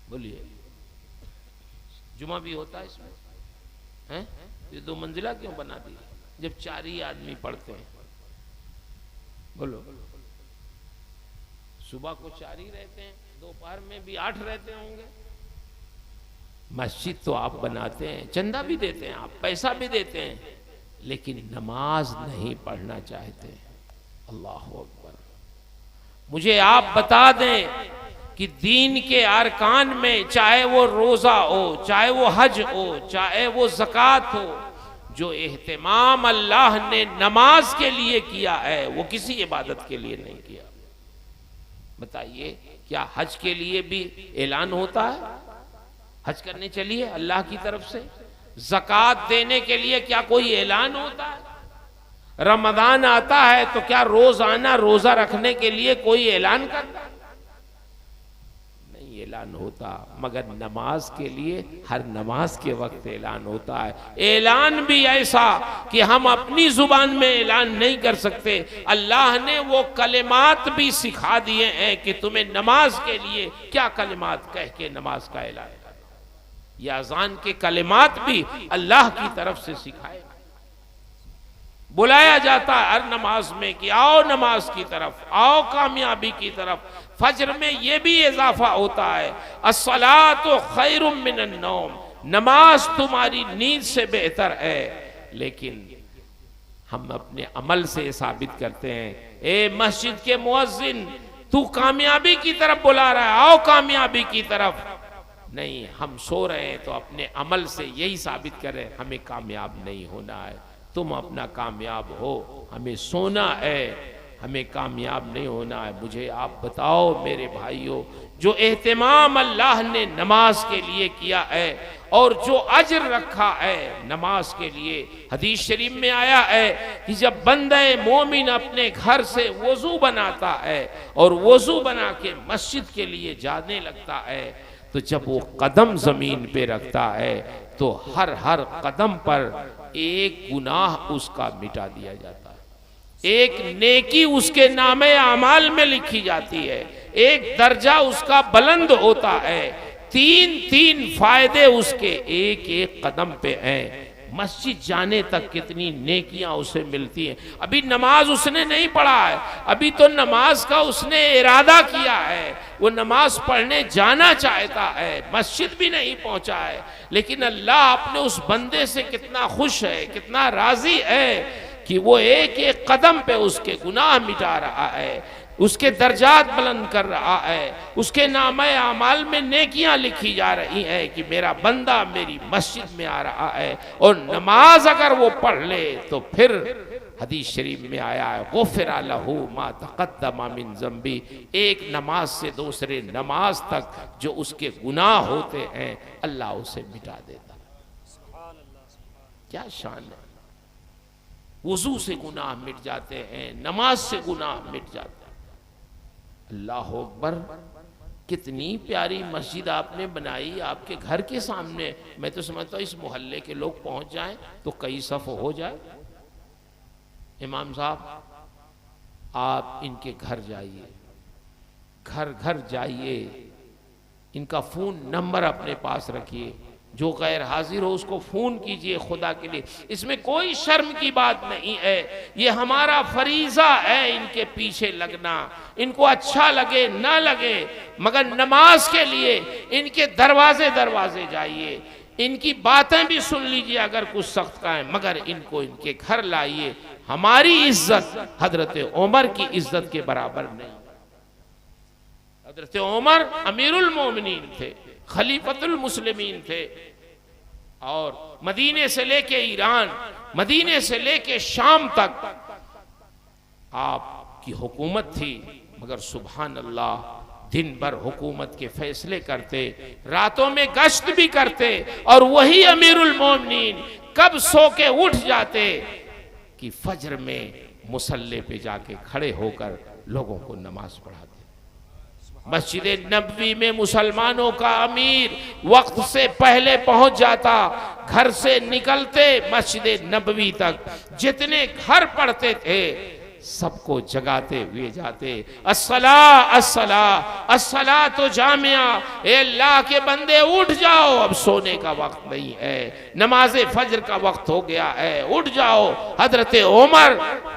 बोलिए, जुमा भी होता है इसमें हैं? ये 2 मंजिला क्यों बना दी जब 4 ही आदमी पढ़ते हैं? बोलो, सुबह को 4 ही रहते हैं, दोपहर में भी 8 रहते होंगे। मस्जिद तो आप बनाते हैं, चंदा भी देते हैं, आप पैसा भी देते हैं, लेकिन नमाज नहीं पढ़ना चाहते। अल्लाह अकबर। मुझे आप बता दें कि दीन के अरकान में, चाहे वो रोजा हो, चाहे वो हज हो, चाहे वो ज़कात हो, जो एहतमाम अल्लाह ने नमाज के लिए किया है वो किसी इबादत के लिए नहीं किया। बताइए, क्या हज के लिए भी ऐलान होता है? हज करने चलिए अल्लाह की तरफ से। ज़कात देने के लिए क्या कोई ऐलान होता है? रमजान आता है तो क्या रोजाना रोजा रखने के लिए कोई ऐलान करता है? ऐलान होता, मगर नमाज के लिए हर नमाज के वक्त ऐलान होता है। ऐलान भी ऐसा कि हम अपनी जुबान में ऐलान नहीं कर सकते। अल्लाह ने वो कलिमात भी सिखा दिए हैं कि तुम्हें नमाज के लिए क्या कलिमात कह के नमाज का ऐलान करना। ये अजान के कलिमात भी अल्लाह की तरफ से सिखाए। बुलाया जाता है हर नमाज में कि आओ नमाज की तरफ, आओ कामयाबी की तरफ। फज्र में ये भी इजाफा होता है, अस्सलातु खैरुम मिनन नौम, नमाज तुम्हारी नींद से बेहतर है। लेकिन हम अपने अमल से साबित करते हैं, ए मस्जिद के मुअज्जिन, तू कामयाबी की तरफ बुला रहा है, आओ कामयाबी की तरफ। नहीं, हम सो रहे हैं तो अपने अमल से यही साबित कर रहे हैं हमें कामयाब नहीं होना है। तुम अपना कामयाब हो, हमें सोना है, हमें कामयाब नहीं होना है। मुझे आप बताओ मेरे भाइयों, जो एहतमाम अल्लाह ने नमाज के लिए किया है और जो अजर रखा है नमाज के लिए, हदीस शरीफ में आया है कि जब बंदे मोमिन अपने घर से वजू बनाता है और वजू बना के मस्जिद के लिए जाने लगता है, तो जब वो कदम जमीन पे रखता है तो हर हर कदम पर एक गुनाह उसका मिटा दिया जाता है, एक नेकी उसके नामे अमाल में लिखी जाती है, एक दर्जा उसका बुलंद होता है, 3 फायदे उसके एक एक कदम पे हैं। मस्जिद जाने तक कितनी नेकियां उसे मिलती हैं। अभी नमाज उसने नहीं पढ़ा है, अभी तो नमाज का उसने इरादा किया है, वो नमाज पढ़ने जाना चाहता है, मस्जिद भी नहीं पहुंचा है, लेकिन अल्लाह अपने उस बंदे से कितना खुश है, कितना राजी है कि वो एक एक कदम पे उसके गुनाह मिटा रहा है, उसके दर्जात बुलंद कर रहा है, उसके नामे अमाल में नेकियां लिखी जा रही है कि मेरा बंदा मेरी मस्जिद में आ रहा है। और नमाज अगर वो पढ़ ले तो फिर हदीस शरीफ में आया है, गुफ़िरा लहू मा तक़द्दम मिन ज़ंबी, एक नमाज से दूसरे नमाज तक जो उसके गुनाह होते हैं अल्लाह उसे मिटा देता है। क्या शान है। वुज़ू से गुनाह मिट जाते हैं, नमाज से गुनाह मिट जाते हैं। अल्लाह अकबर। कितनी प्यारी मस्जिद आपने बनाई आपके घर के सामने। मैं तो समझता हूँ इस मोहल्ले के लोग पहुंच जाएं तो कई सफ़ हो जाए। इमाम साहब आप इनके घर जाइए, घर घर जाइए, इनका फ़ोन नंबर अपने पास रखिए, जो गैर हाजिर हो उसको फ़ोन कीजिए खुदा के लिए। इसमें कोई शर्म की बात नहीं है, ये हमारा फरीज़ा है इनके पीछे लगना। इनको अच्छा लगे ना लगे, मगर नमाज के लिए इनके दरवाजे दरवाजे जाइए, इनकी बातें भी सुन लीजिए अगर कुछ सख्त का है, मगर इनको इनके घर लाइए। हमारी इज्जत हजरत उमर की इज्जत के बराबर नहीं। हजरत उमर अमीरुल मोमिनीन थे, खलीफतुल मुस्लिमीन थे, और मदीने से लेके ईरान, मदीने से लेके शाम तक आपकी हुकूमत थी। मगर सुभान अल्लाह, दिन भर हुकूमत के फैसले करते, रातों में गश्त भी करते, और वही अमीरुल मोमिनीन कब सो के उठ जाते कि फजर में मुसल्ले पे जाके खड़े होकर लोगों को नमाज पढ़ाते। मस्जिद नबवी में मुसलमानों का अमीर वक्त से पहले पहुंच जाता, घर से निकलते मस्जिद नबवी तक जितने घर पड़ते थे सबको जगाते हुए जाते, अस्सला अस्सला अस्सला तो जामिया, ए अल्लाह के बंदे उठ जाओ, अब सोने का वक्त नहीं है, नमाज फजर का वक्त हो गया है, उठ जाओ। हजरत उमर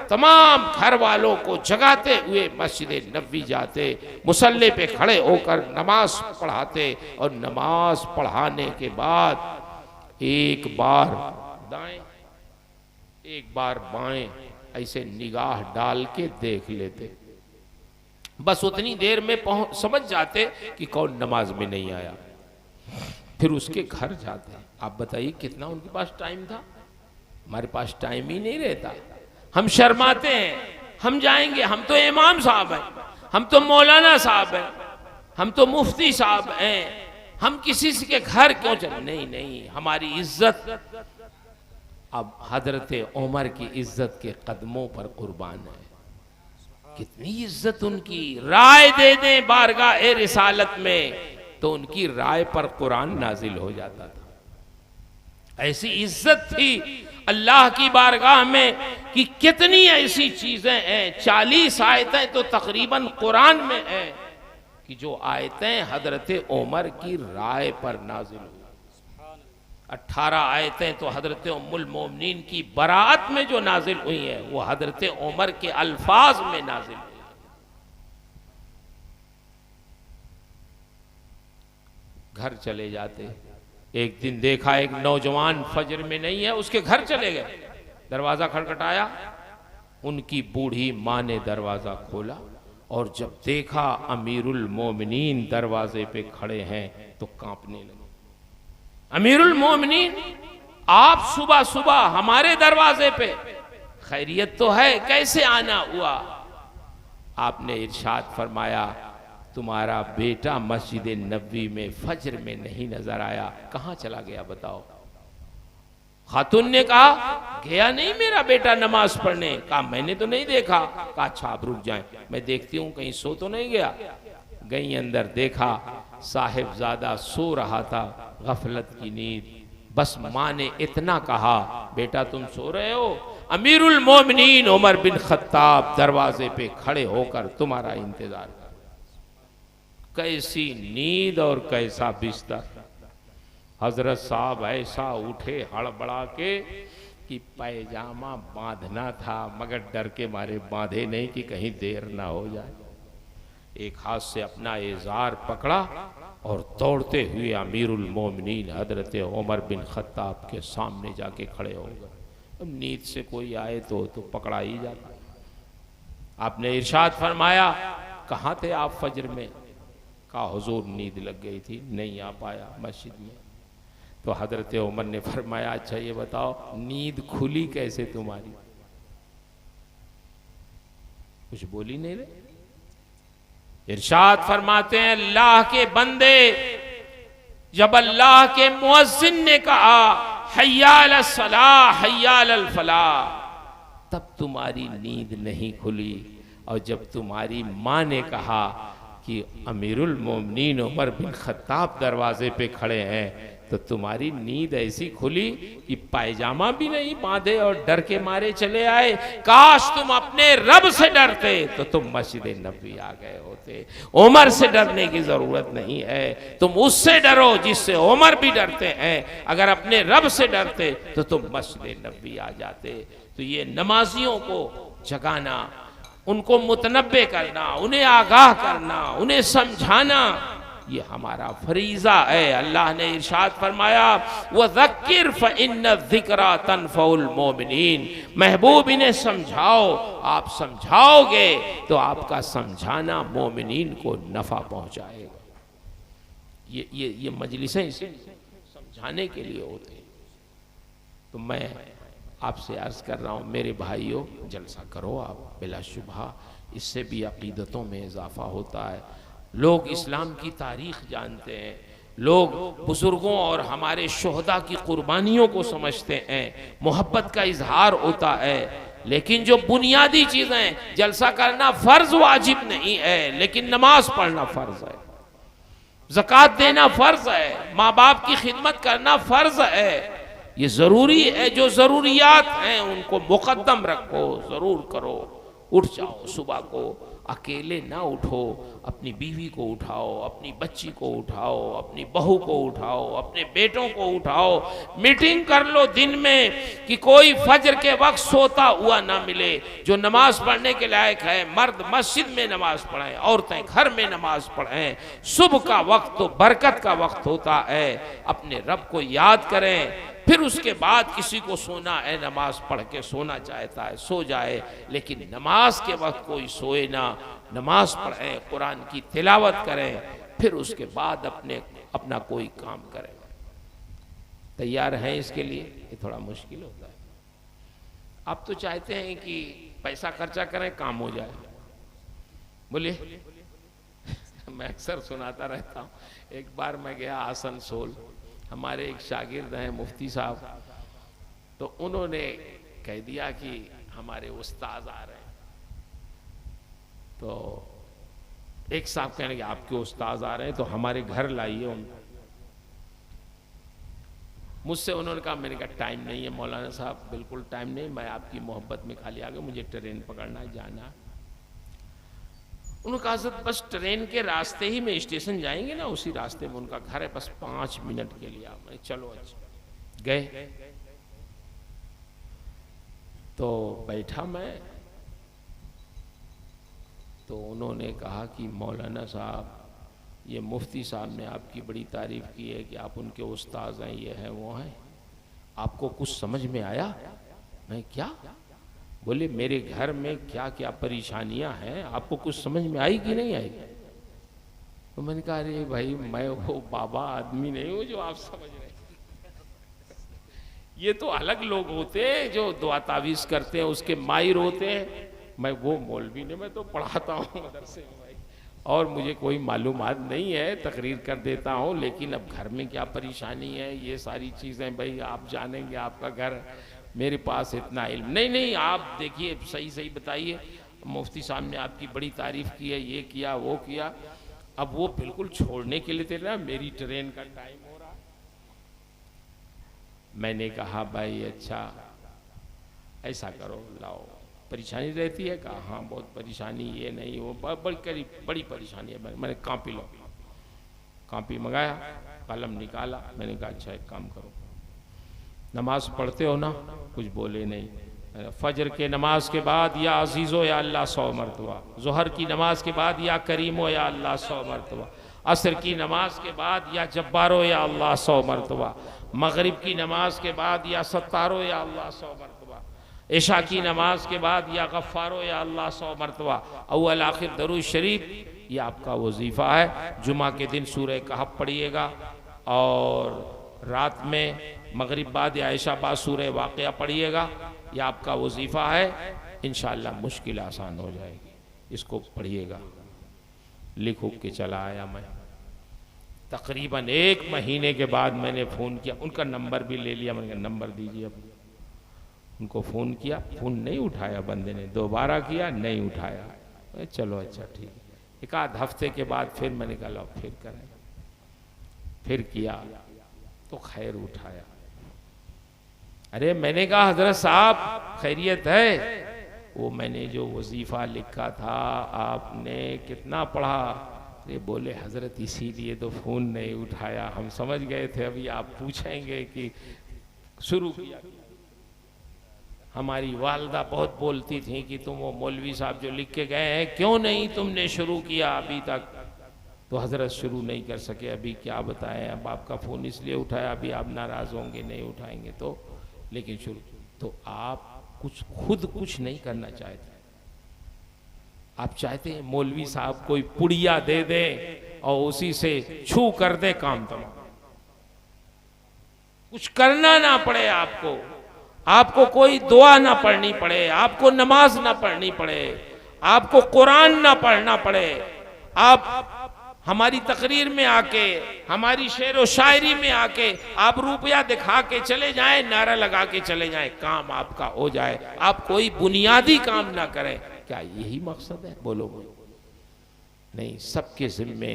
तमाम घर वालों को जगाते हुए मस्जिद नबवी जाते, मुसल्ले पे खड़े होकर नमाज पढ़ाते, और नमाज पढ़ाने के बाद एक बार दाएं एक बार बाएं ऐसे निगाह डाल के देख लेते। बस उतनी देर में समझ जाते कि कौन नमाज में नहीं आया। फिर उसके घर जाते। आप बताइए कितना उनके पास टाइम था। हमारे पास टाइम ही नहीं रहता, हम शर्माते हैं, हम जाएंगे, हम तो इमाम साहब हैं, हम तो मौलाना साहब हैं, हम तो मुफ्ती साहब हैं, हम किसी के घर क्यों चले। नहीं नहीं, हमारी इज्जत अब हजरत उमर की इज्जत के कदमों पर कुर्बान है। कितनी इज्जत उनकी। राय दे दें बारगाह ए रिसालत में तो उनकी राय पर कुरान नाजिल हो जाता था। ऐसी इज्जत थी अल्लाह की बारगाह में कि कितनी ऐसी चीजें हैं। 40 आयतें तो तकरीबन कुरान में हैं कि जो आयतें हजरत उमर की राय पर नाजिल हुई। 18 आयतें तो हजरत उम्मुल मोमिनीन की बरात में जो नाजिल हुई है वो हजरत उमर के अल्फाज में नाजिल हुई है। घर चले जाते। एक दिन देखा एक नौजवान फजर में नहीं है, उसके घर चले गए। दरवाजा खटखटाया, उनकी बूढ़ी माँ ने दरवाजा खोला, और जब देखा अमीरुल मोमिनीन दरवाजे पे खड़े हैं तो कांपने लगे। अमीरुल मोमिनीन, आप सुबह सुबह हमारे दरवाजे पे, खैरियत तो है, कैसे आना हुआ? आपने इरशाद फरमाया तुम्हारा बेटा मस्जिद नबवी में फजर में नहीं नजर आया, कहाँ चला गया बताओ? खातून ने कहा गया नहीं मेरा बेटा नमाज पढ़ने। कहा मैंने तो नहीं देखा। कहा अच्छा आप रुक जाएं, मैं देखती हूँ कहीं सो तो नहीं गया। गई अंदर, देखा साहिबजादा सो रहा था गफलत की नींद। बस माँ ने इतना कहा बेटा तुम सो रहे हो, अमीरुल मोमिनीन उमर बिन खत्ताब दरवाजे पे खड़े होकर तुम्हारा इंतजार कर। कैसी नींद और कैसा बिस्तर। हजरत साहब ऐसा उठे हड़बड़ा के कि पैजामा बांधना था, मगर डर के मारे बांधे नहीं कि कहीं देर ना हो जाए। एक हाथ से अपना इज़ार पकड़ा और दौड़ते हुए अमीरुल मोमिनीन हजरत उमर बिन खत्ताब के सामने जाके खड़े हो गए। अब नींद से कोई आए तो पकड़ा ही जाता। आपने इरशाद फरमाया कहाँ थे आप फजर में? कहा हुजूर नींद लग गई थी, नहीं आ पाया मस्जिद में। तो हजरत उमर ने फरमाया अच्छा ये बताओ नींद खुली कैसे तुम्हारी? कुछ बोल ही नहीं रहे। इरशाद फरमाते हैं अल्लाह के बंदे, जब अल्लाह के मुअज्जिन ने कहा हय्या अलस सलाह हय्या अलल फलाह, तब तुम्हारी नींद नहीं खुली। और जब तुम्हारी माँ ने कहा कि अमीरुल मोमिनीन उमर बिन खत्ताब दरवाजे पे खड़े हैं, तो तुम्हारी नींद ऐसी खुली कि पायजामा भी नहीं बांधे और डर के मारे चले आए। काश तुम अपने रब से डरते तो तुम मस्जिद नबी आ गए होते। उमर से डरने की जरूरत नहीं है, तुम उससे डरो जिससे उमर भी डरते हैं। अगर अपने रब से डरते तो तुम मस्जिद नबी आ जाते। तो ये नमाजियों को जगाना, उनको मुतनब्बे करना, उन्हें आगाह करना, उन्हें समझाना, ये हमारा फरीजा है। अल्लाह ने इरशाद फरमाया वज़क्किर फ़इन्न ज़िक्रा तनफ़उल मोमिनीन, महबूब इन्हें समझाओ, आप समझाओगे तो आपका समझाना मोमिनीन को नफ़ा पहुंचाएगा। ये मजलिसें समझाने के लिए होते हैं। तो मैं आपसे अर्ज कर रहा हूँ मेरे भाइयों, जलसा करो आप, बिलाशुबहा इससे भी अकीदतों में इजाफा होता है। लोग इस्लाम की तारीख जानते हैं, लोग बुजुर्गों और हमारे शोहदा की कुर्बानियों को समझते हैं, मोहब्बत का इजहार होता है। लेकिन जो बुनियादी चीज़ें, जलसा करना फ़र्ज वाजिब नहीं है, लेकिन नमाज पढ़ना फ़र्ज है, ज़कात देना फ़र्ज है, माँ बाप की खिदमत करना फ़र्ज है। ये ज़रूरी है, जो ज़रूरियात हैं उनको मुक़द्दम रखो, ज़रूर करो। उठ जाओ, सुबह को अकेले ना उठो, अपनी बीवी को उठाओ, अपनी बच्ची को उठाओ, अपनी बहू को उठाओ, अपने बेटों को उठाओ। मीटिंग कर लो दिन में कि कोई फजर के वक्त सोता हुआ ना मिले। जो नमाज पढ़ने के लायक है, मर्द मस्जिद में नमाज पढ़ें, औरतें घर में नमाज पढ़ें। सुबह का वक्त तो बरकत का वक्त होता है, अपने रब को याद करें। फिर उसके बाद किसी को सोना है, नमाज पढ़ के सोना चाहता है सो जाए, लेकिन नमाज के वक्त कोई सोए ना। नमाज पढ़ें, कुरान की तिलावत करें, फिर उसके बाद अपना कोई काम करें। तैयार हैं इसके लिए? ये थोड़ा मुश्किल होता है। आप तो चाहते हैं कि पैसा खर्चा करें, काम हो जाए। बोलिए मैं अक्सर सुनाता रहता हूँ। एक बार मैं गया आसनसोल, हमारे एक शागिर्द हैं मुफ्ती साहब, तो उन्होंने कह दिया कि हमारे उस्ताद आ रहे हैं। तो एक साहब कहने लगे आपके उस्ताद आ रहे हैं तो हमारे घर लाइए उनको। मुझसे उन्होंने कहा, मैंने कहा टाइम नहीं है मौलाना साहब, बिल्कुल टाइम नहीं, मैं आपकी मोहब्बत में खाली आ गया, मुझे ट्रेन पकड़ना है, जाना है। उन्होंने कहा सर बस ट्रेन के रास्ते ही में स्टेशन जाएंगे ना, उसी रास्ते में उनका घर है, बस 5 मिनट के लिए आप। चलो अच्छा। गए तो बैठा मैं, तो उन्होंने कहा कि मौलाना साहब ये मुफ्ती साहब ने आपकी बड़ी तारीफ की है कि आप उनके उस्ताद हैं, ये हैं वो हैं, आपको कुछ समझ में आया? मैं क्या? बोले मेरे घर में क्या क्या परेशानियां हैं, आपको कुछ समझ में आई कि नहीं आई? तो मैंने कहा अरे भाई मैं वो बाबा आदमी नहीं हूं जो आप समझ रहे हैं। ये तो अलग लोग होते हैं जो दुआ तावीज़ करते हैं, उसके माहिर होते हैं। मैं वो मौलवी नहीं, मैं तो पढ़ाता हूँ मदरसे में भाई, और मुझे कोई मालूमात नहीं है, तकरीर कर देता हूँ। लेकिन अब घर में क्या परेशानी है, ये सारी चीज़ें भाई आप जानेंगे, आपका घर, मेरे पास इतना इल्म नहीं। आप देखिए सही सही बताइए, मुफ्ती साहब ने आपकी बड़ी तारीफ की है, ये किया वो किया। अब वो बिल्कुल छोड़ने के लिए थे ना, मेरी ट्रेन का टाइम हो रहा। मैंने कहा भाई अच्छा ऐसा करो, लाओ परेशानी रहती है? कहा हाँ बहुत परेशानी, ये नहीं वो बड़ी परेशानी है। मैंने कॉपी लो, कॉपी मंगाया, कलम निकाला। मैंने कहा अच्छा एक काम करो, नमाज पढ़ते हो ना? कुछ बोले नहीं। फजर के नमाज के बाद या अजीज़ो या अल्लाह 100 मरतबा, ज़ोहर की नमाज के बाद या करीमो या अल्लाह 100 मरतबा, असर की नमाज के बाद या जब्बारो या अल्लाह 100 मरतबा, मगरिब की नमाज के बाद या सत्तारो या अल्लाह 100 मरतबा, इशा की नमाज के बाद या गफ़ारो या अल्लाह 100 मरतबा, अव्वल आखिर दरूद शरीफ, ये आपका वजीफ़ा है। जुमा के दिन सूरह कहफ पढ़िएगा, और रात में मगरिब बाद या इशा बाद सूरह वाक़िया पढ़िएगा। यह आपका वजीफ़ा है, इंशाअल्लाह मुश्किल आसान हो जाएगी। इसको पढ़िएगा। लिख उख के चला आया मैं। तकरीबन 1 महीने के बाद मैंने फ़ोन किया, उनका नंबर भी ले लिया। मैंने कहा नंबर दीजिए। अब उनको फ़ोन किया, फ़ोन नहीं उठाया बंदे ने। दोबारा किया, नहीं उठाया। चलो अच्छा ठीक है। 1 आध हफ्ते के बाद फिर मैंने कहा लो फिर करें। फिर किया तो खैर उठाया। अरे मैंने कहा हजरत साहब खैरियत है? वो मैंने जो वजीफ़ा लिखा था आपने कितना पढ़ा? अरे बोले हजरत इसीलिए तो फ़ोन नहीं उठाया, हम समझ गए थे अभी आप पूछेंगे कि शुरू किया। हमारी वालदा बहुत बोलती थी कि तुम वो मौलवी साहब जो लिख के गए हैं क्यों नहीं तुमने शुरू किया अभी तक? तो हजरत शुरू नहीं कर सके। अभी क्या बताएं, अब आपका फ़ोन इसलिए उठाया, अभी आप नाराज़ होंगे नहीं उठाएंगे तो, लेकिन शुरू। तो आप खुद कुछ नहीं करना चाहते। आप चाहते हैं मौलवी साहब कोई पुड़िया दे दें और उसी से छू कर दे काम तमाम, कुछ करना ना पड़े आपको, आपको कोई दुआ ना पढ़नी पड़े, आपको नमाज ना पढ़नी पड़े, आपको कुरान ना पढ़ना पड़े। आप हमारी तकरीर में आके, हमारी शेर व शायरी में आके आप रुपया दिखा के चले जाएं, नारा लगा के चले जाएं, काम आपका हो जाए, आप कोई बुनियादी काम ना करें। क्या यही मकसद है? बोलो नहीं। सबके जिम्मे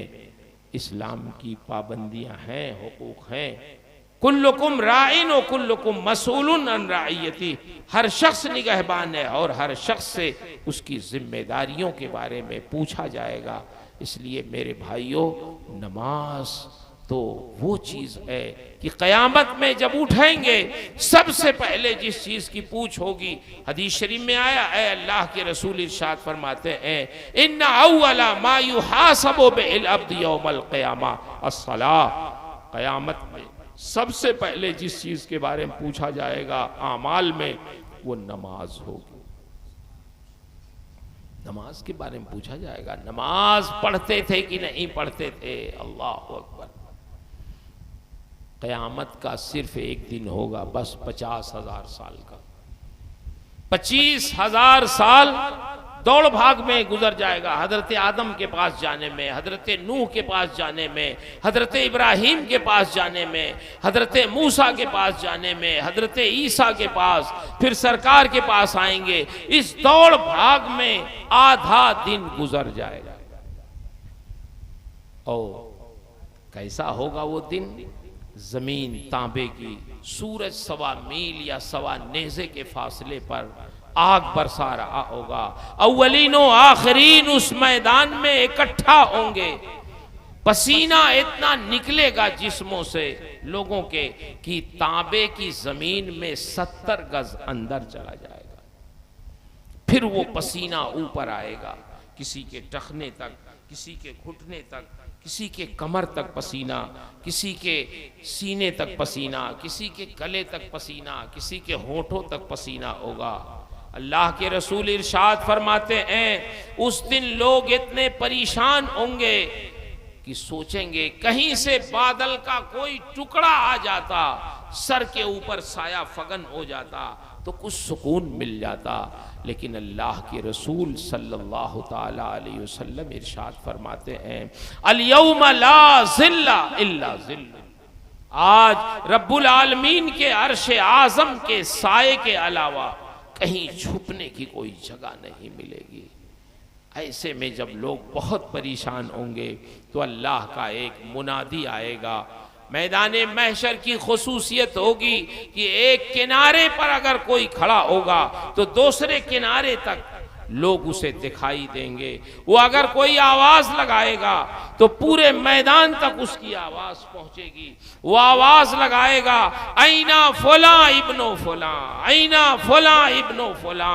इस्लाम की पाबंदियां हैं, हुकूक हैं। कुल्लुकुम राइन व कुल्लुकुम मसूलुन अन राइयती। हर शख्स निगहबान है और हर शख्स से उसकी जिम्मेदारियों के बारे में पूछा जाएगा। इसलिए मेरे भाइयों, नमाज तो वो चीज़ है कि क़यामत में जब उठेंगे सबसे पहले जिस चीज़ की पूछ होगी, हदीस शरीफ में आया, ऐ अल्लाह के रसूल इरशाद फरमाते हैं, इन्ना अव्वला मा युहासबु बिल अब्द यौमल क़ियामा अस्सलाह। क़यामत में सबसे पहले जिस चीज़ के बारे में पूछा जाएगा आमाल में, वो नमाज होगी। नमाज के बारे में पूछा जाएगा, नमाज पढ़ते थे कि नहीं पढ़ते थे। अल्लाह अकबर। क़यामत का सिर्फ एक दिन होगा, बस 50,000 साल का। 25,000 साल दौड़ भाग में गुजर जाएगा। हजरत आदम के पास जाने में, हजरत नूह के पास जाने में, हजरत इब्राहीम के पास जाने में, हजरत मूसा के पास जाने में, हजरत ईसा के पास, फिर सरकार के पास आएंगे। इस दौड़ भाग में आधा दिन गुजर जाएगा। और कैसा होगा वो दिन? जमीन तांबे की, सूरज 1.25 मील या 1.25 नेज़े के फासले पर आग बरसा रहा होगा। अव्वलीनो आखिरीन उस मैदान में इकट्ठा होंगे। पसीना इतना निकलेगा जिस्मों से लोगों के कि तांबे की जमीन में 70 गज अंदर चला जाएगा। फिर वो पसीना ऊपर आएगा, किसी के टखने तक, किसी के घुटने तक, किसी के कमर तक पसीना, किसी के सीने तक पसीना, किसी के गले तक पसीना, किसी के होठों तक पसीना होगा। अल्लाह के रसूल इरशाद फरमाते हैं, उस दिन लोग इतने परेशान होंगे कि सोचेंगे कहीं से बादल का कोई टुकड़ा आ जाता, सर के ऊपर साया फगन हो जाता तो कुछ सुकून मिल जाता। लेकिन अल्लाह के रसूल सल्लल्लाहु ताला अलैहि वसल्लम इरशाद फरमाते हैं, अल यौम ला ज़िल्ला इल्ला ज़िल्लु। आज रब्बुल आलमीन के अर्श आज़म के साए के अलावा कहीं छुपने की कोई जगह नहीं मिलेगी। ऐसे में जब लोग बहुत परेशान होंगे तो अल्लाह का एक मुनादी आएगा। मैदान महशर की खुसूसियत होगी कि एक किनारे पर अगर कोई खड़ा होगा तो दूसरे किनारे तक लोग उसे दिखाई देंगे। वो अगर कोई आवाज लगाएगा तो पूरे मैदान तक उसकी आवाज पहुंचेगी। वो आवाज लगाएगा, ऐना फुला इब्नो फुला, ऐना फुला इब्नो फुला,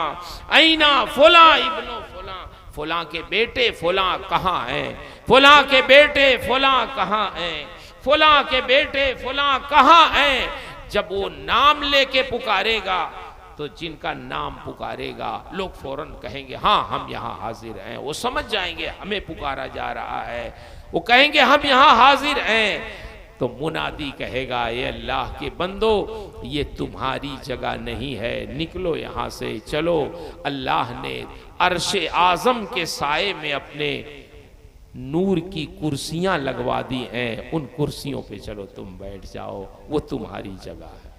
ऐना फुला इब्नो फुला। फुला के बेटे फुला कहाँ हैं? फुला के बेटे फुला कहाँ हैं? फुला के बेटे फुला कहाँ हैं? जब वो नाम लेके पुकारेगा तो जिनका नाम पुकारेगा लोग फौरन कहेंगे हाँ हम यहाँ हाजिर हैं। वो समझ जाएंगे हमें पुकारा जा रहा है। वो कहेंगे हम यहाँ हाजिर हैं। तो मुनादी कहेगा, ये अल्लाह के बंदो, ये तुम्हारी जगह नहीं है, निकलो यहाँ से, चलो। अल्लाह ने अर्शे आज़म के साए में अपने नूर की कुर्सियां लगवा दी हैं, उन कुर्सियों पे चलो तुम बैठ जाओ, वो तुम्हारी जगह है,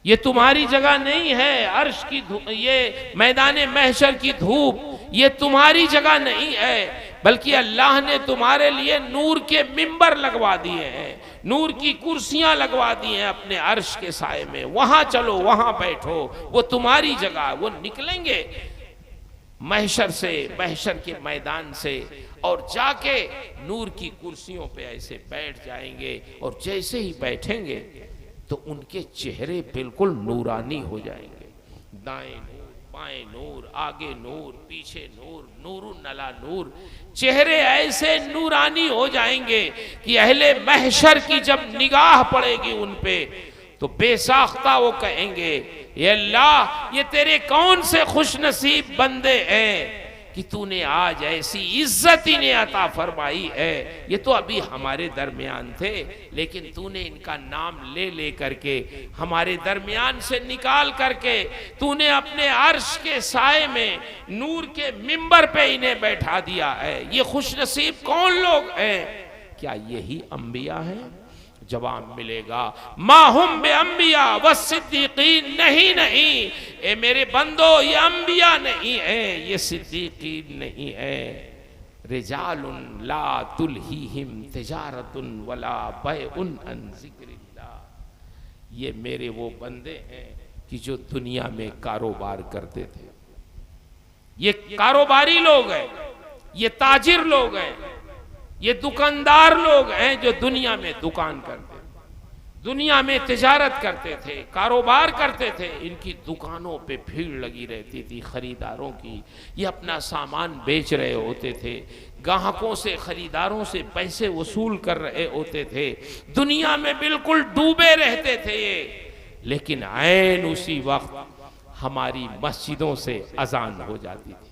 ये तुम्हारी जगह नहीं है। अर्श की ये मैदान महशर की धूप ये तुम्हारी जगह नहीं है, बल्कि अल्लाह ने तुम्हारे लिए नूर के मिंबर लगवा दिए हैं, नूर की कुर्सियां लगवा दी हैं अपने अर्श के साए में, वहां चलो, वहां बैठो, वो तुम्हारी जगह। वो निकलेंगे महशर से, महशर के मैदान से, और जाके नूर की कुर्सियों पे ऐसे बैठ जाएंगे, और जैसे ही बैठेंगे तो उनके चेहरे बिल्कुल नूरानी हो जाएंगे। दाएं नूर, बाएं नूर, आगे नूर, पीछे नूर, नूरुन अला नूर, चेहरे ऐसे नूरानी हो जाएंगे कि अहले महशर की जब निगाह पड़ेगी उन पे तो बेसाख्ता वो कहेंगे, ये अल्लाह, ये तेरे कौन से खुश नसीब बंदे हैं कि तूने आज ऐसी इज्जत इन्हें अता फरमाई है। ये तो अभी हमारे दरमियान थे, लेकिन तूने इनका नाम ले ले करके हमारे दरमियान से निकाल करके तूने अपने अर्श के साए में नूर के मिंबर पे इन्हें बैठा दिया है। ये खुश नसीब कौन लोग हैं? क्या यही अंबिया हैं? जवाब मिलेगा, माहुम बे अंबिया व सिद्दीकीन, नहीं नहीं, ए मेरे बंदो, ये अंबिया नहीं है, ये सिद्दीकीन नहीं है। रिजालुन ला तुलहीहिम तिजारतुन वला बैउन अन जिक्रिल्लाह, ये मेरे वो बंदे हैं कि जो दुनिया में कारोबार करते थे। ये कारोबारी लोग हैं, ये ताजिर लोग हैं, ये दुकानदार लोग हैं जो दुनिया में दुकान करते थे, दुनिया में तिजारत करते थे, कारोबार करते थे। इनकी दुकानों पे भीड़ लगी रहती थी खरीदारों की, ये अपना सामान बेच रहे होते थे, ग्राहकों से, खरीदारों से पैसे वसूल कर रहे होते थे, दुनिया में बिल्कुल डूबे रहते थे ये। लेकिन ऐन उसी वक्त हमारी मस्जिदों से अजान हो जाती थी।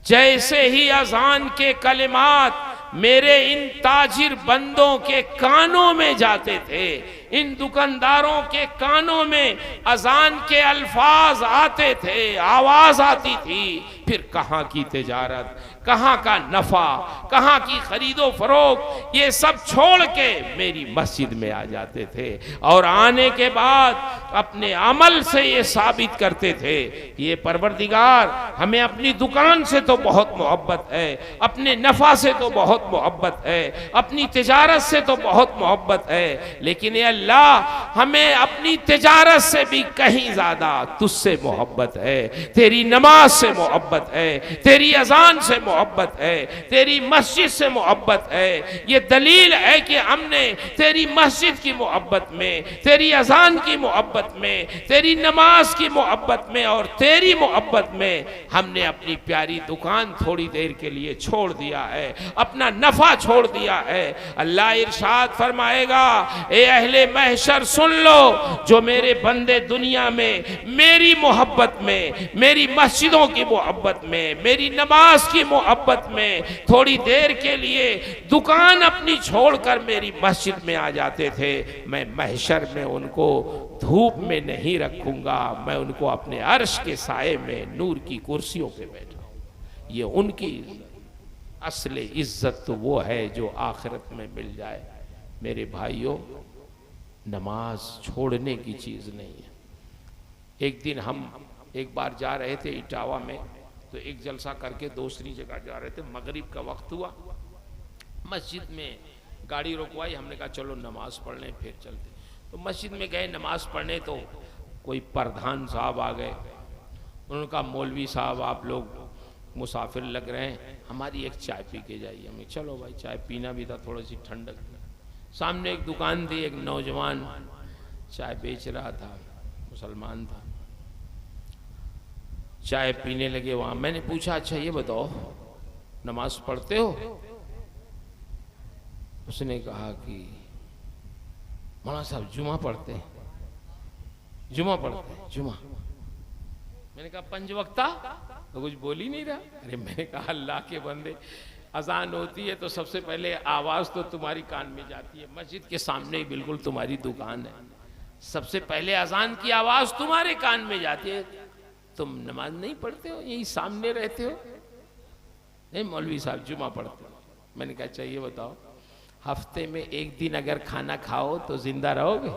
जैसे ही अजान के कलिमात मेरे इन ताजिर बंदों के कानों में जाते थे, इन दुकानदारों के कानों में अजान के अल्फाज आते थे, आवाज आती थी, फिर कहाँ की तिजारत, कहाँ का नफा, कहाँ की खरीदो फरोख्त, ये सब छोड़ के मेरी मस्जिद में आ जाते थे। और आने के बाद अपने अमल से ये साबित करते थे, ये परवरदिगार, हमें अपनी दुकान से तो बहुत मोहब्बत है, अपने नफा से तो बहुत मोहब्बत है, अपनी तिजारत से तो बहुत मोहब्बत है, लेकिन ये अल्लाह, हमें अपनी तिजारत से भी कहीं ज्यादा तुझसे मोहब्बत है, तेरी नमाज से मोहब्बत है, तेरी अजान से मोहब्बत है, तेरी मस्जिद से मोहब्बत है। ये दलील है कि हमने तेरी मस्जिद की मोहब्बत में, तेरी अजान की मोहब्बत में, तेरी नमाज की मोहब्बत में और तेरी मोहब्बत में हमने अपनी प्यारी दुकान थोड़ी देर के लिए छोड़ दिया है, अपना नफा छोड़ दिया है। अल्लाह इरशाद फरमाएगा, ए अहले महशर सुन लो, जो मेरे बंदे दुनिया में मेरी मोहब्बत में, मेरी मस्जिदों की मोहब्बत में, मेरी नमाज की मोहब्बत में थोड़ी देर के लिए दुकान अपनी छोड़कर मेरी मस्जिद में आ जाते थे, मैं महशर में उनको धूप में नहीं रखूंगा, मैं उनको अपने अर्श के साए में नूर की कुर्सियों पे बैठाऊं। ये उनकी असले इज्जत तो वो है जो आखिरत में मिल जाए। मेरे भाइयों, नमाज छोड़ने की चीज़ नहीं है। एक दिन हम एक बार जा रहे थे इटावा में, तो एक जलसा करके दूसरी जगह जा रहे थे, मगरिब का वक्त हुआ, मस्जिद में गाड़ी रुकवाई, हमने कहा चलो नमाज पढ़ लें फिर चलते। तो मस्जिद में गए नमाज पढ़ने, तो कोई प्रधान साहब आ गए, उन्होंने कहा मौलवी साहब आप लोग मुसाफिर लग रहे हैं, हमारी एक चाय पी के जाइए। हमें चलो भाई, चाय पीना भी था, थोड़ी सी ठंडक। सामने एक दुकान थी, एक नौजवान चाय बेच रहा था, मुसलमान था, चाय पीने लगे वहां। मैंने पूछा, अच्छा ये बताओ नमाज पढ़ते हो? उसने कहा कि मौलाना साहब जुमा पढ़ते हैं, जुमा पढ़ते हैं, जुमा। मैंने कहा पंज वक्ता? तो कुछ बोल ही नहीं रहा। अरे मैंने कहा अल्लाह के बंदे, अजान होती है तो सबसे पहले आवाज़ तो तुम्हारी कान में जाती है। मस्जिद के सामने ही बिल्कुल तुम्हारी दुकान है, सबसे पहले अजान की आवाज़ तुम्हारे कान में जाती है। तुम नमाज नहीं पढ़ते हो, यही सामने रहते हो। नहीं मौलवी साहब जुमा पढ़ते हो। मैंने कहा चाहिए बताओ, हफ्ते में एक दिन अगर खाना खाओ तो जिंदा रहोगे?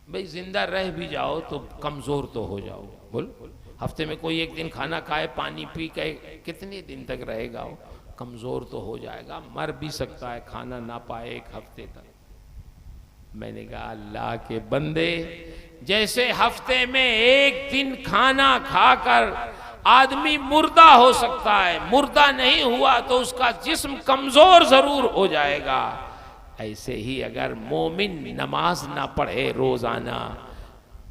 भाई जिंदा रह भी जाओ तो कमजोर तो हो जाओ। बोल, हफ्ते में कोई एक दिन खाना खाए, पानी पी के कितने दिन तक रहेगा? वो कमजोर तो हो जाएगा, मर भी सकता है खाना ना पाए एक हफ्ते तक। मैंने कहा अल्लाह के बंदे, जैसे हफ्ते में एक दिन खाना खाकर आदमी मुर्दा हो सकता है, मुर्दा नहीं हुआ तो उसका जिस्म कमजोर जरूर हो जाएगा, ऐसे ही अगर मोमिन नमाज ना पढ़े रोजाना,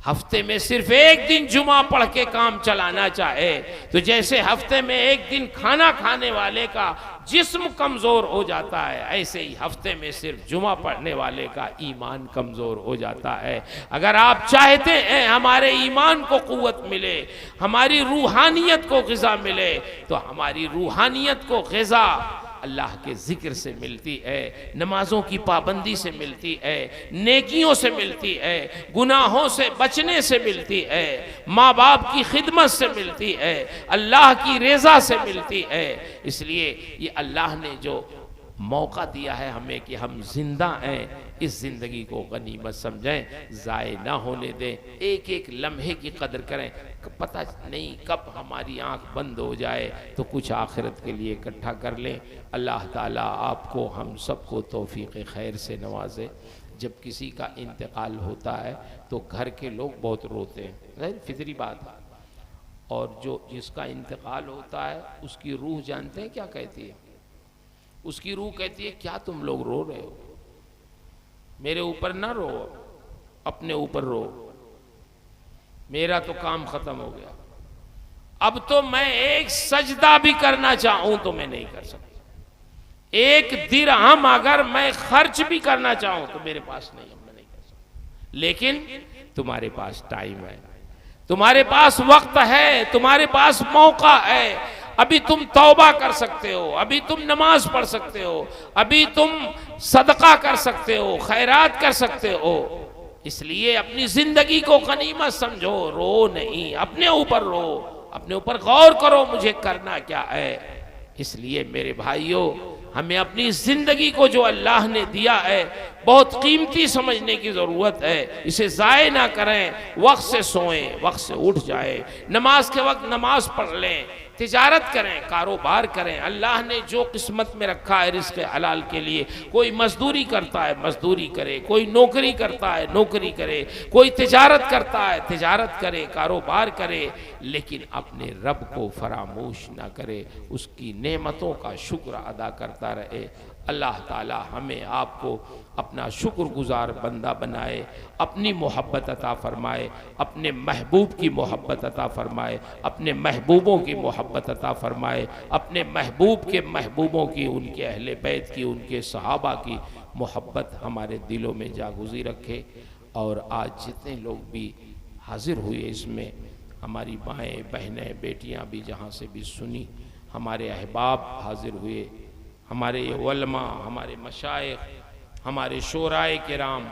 हफ्ते में सिर्फ एक दिन जुमा पढ़ के काम चलाना चाहे, तो जैसे हफ्ते में एक दिन खाना खाने वाले का जिस्म कमजोर हो जाता है, ऐसे ही हफ्ते में सिर्फ जुमा पढ़ने वाले का ईमान कमजोर हो जाता है। अगर आप चाहते हैं हमारे ईमान को कुव्वत मिले, हमारी रूहानियत को ग़िज़ा मिले, तो हमारी रूहानियत को ग़िज़ा अल्लाह के ज़िक्र से मिलती है, नमाजों की पाबंदी से मिलती है, नेकियों से मिलती है, गुनाहों से बचने से मिलती है, माँ बाप की खिदमत से मिलती है, अल्लाह की रज़ा से मिलती है। इसलिए ये अल्लाह ने जो मौका दिया है हमें कि हम जिंदा हैं, इस ज़िंदगी को गनीमत समझें, ज़ाय ना होने दें, एक एक लम्हे की कदर करें। पता नहीं कब हमारी आंख बंद हो जाए, तो कुछ आखिरत के लिए इकट्ठा कर लें। अल्लाह ताला आपको हम सबको तौफीक खैर से नवाजे। जब किसी का इंतकाल होता है तो घर के लोग बहुत रोते हैं, फितरी बात है। और जो जिसका इंतकाल होता है उसकी रूह जानते हैं क्या कहती है? उसकी रूह कहती है क्या तुम लोग रो रहे हो, मेरे ऊपर ना रो, अपने ऊपर रो, मेरा तो काम खत्म हो गया, अब तो मैं एक सजदा भी करना चाहूं तो मैं नहीं कर सकता, एक दिरहम अगर मैं खर्च भी करना चाहूं तो मेरे पास नहीं, मैं नहीं कर सकता। लेकिन तुम्हारे पास टाइम है, तुम्हारे पास वक्त है, तुम्हारे पास मौका है, अभी तुम तौबा कर सकते हो, अभी तुम नमाज पढ़ सकते हो, अभी तुम सदका कर सकते हो, खैरात कर सकते हो। इसलिए अपनी जिंदगी को गनीमत समझो, रो नहीं, अपने ऊपर रो, अपने ऊपर गौर करो मुझे करना क्या है। इसलिए मेरे भाइयों, हमें अपनी जिंदगी को जो अल्लाह ने दिया है बहुत कीमती समझने की ज़रूरत है, इसे ज़ाय ना करें। वक्त से सोएं, वक्त से उठ जाए, नमाज के वक्त नमाज पढ़ लें, तिजारत करें, कारोबार करें। अल्लाह ने जो किस्मत में रखा है रिज़्क़ हलाल के लिए, कोई मजदूरी करता है मजदूरी करे, कोई नौकरी करता है नौकरी करे, कोई तिजारत करता है तिजारत करे, कारोबार करे, लेकिन अपने रब को फरामोश ना करे, उसकी नेमतों का शुक्र अदा करता रहे। अल्लाह ताला हमें आपको अपना शुक्रगुजार बंदा बनाए, अपनी मोहब्बत अता फरमाए, अपने महबूब की मोहब्बत अता फरमाए, अपने महबूबों की मोहब्बत अता फरमाए, अपने महबूब के महबूबों की, उनके अहले बैत की, उनके सहाबा की मोहब्बत हमारे दिलों में जागुज़ी रखे। और आज जितने लोग भी हाजिर हुए इसमें, हमारी माएँ बहनें बेटियाँ भी जहाँ से भी सुनी, हमारे अहबाब हाजिर हुए, हमारे उलमा, हमारे मशाइख, हमारे शोराए किराम,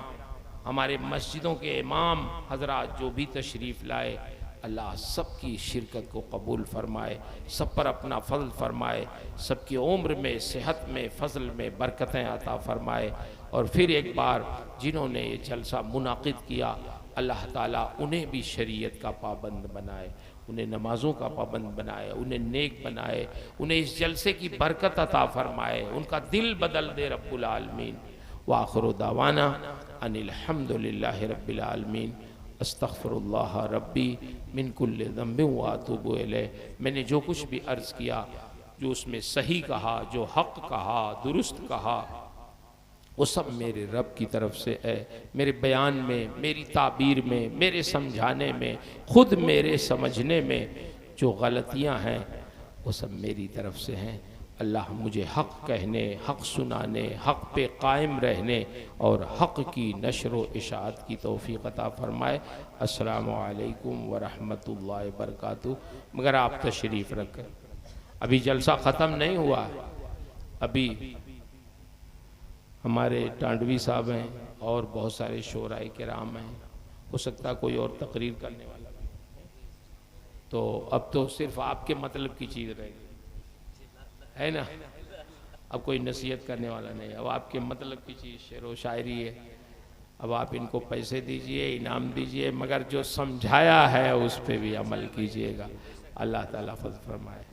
हमारे मस्जिदों के इमाम हजरात जो भी तशरीफ़ लाए, अल्लाह सबकी शिरकत को कबूल फरमाए, सब पर अपना फजल फरमाए, सबकी उम्र में, सेहत में, फजल में बरकतें अता फरमाए। और फिर एक बार जिन्होंने ये जलसा मुनाकिद किया, अल्लाह ताला उन्हें भी शरीयत का पाबंद बनाए, उन्हें नमाज़ों का पाबंद बनाए, उन्हें नेक बनाए, उन्हें इस जलसे की बरकत अता फरमाए, उनका दिल बदल दे रब्बुल आलमीन। व आखिरु दावाना अनिल हम्दुलिल्लाहि रब्बिल आलमीन। अस्तग़फिरुल्लाह रब्बी मिन कुल्लि ज़ंबिन व अतूबु इलैह। मैंने जो कुछ भी अर्ज़ किया, जो उसमें सही कहा, जो हक़ कहा, दुरुस्त कहा, वो सब मेरे रब की तरफ से है। मेरे बयान में, मेरी ताबीर में, मेरे समझाने में, ख़ुद मेरे समझने में जो गलतियां हैं वो सब मेरी तरफ से हैं। अल्लाह मुझे हक़ कहने, हक़ सुनाने, हक़ पे कायम रहने और हक़ की नशर व इशाअत की तौफ़ीक़ अता फ़रमाए। अस्सलामु अलैकुम व रहमतुल्लाहि व बरकातुहू। मगर आप तशरीफ़ रखें। अभी जलसा ख़त्म नहीं हुआ, अभी हमारे टांडवी साहब हैं और बहुत सारे शोराए किराम हैं, हो सकता है कोई और तकरीर करने वाला भी। तो अब तो सिर्फ आपके मतलब की चीज़ रह गई है ना, अब कोई नसीहत करने वाला नहीं, अब आपके मतलब की चीज़ शेर व शायरी है। अब आप इनको पैसे दीजिए, इनाम दीजिए, मगर जो समझाया है उस पर भी अमल कीजिएगा। अल्लाह ताला फज़ल फरमाए।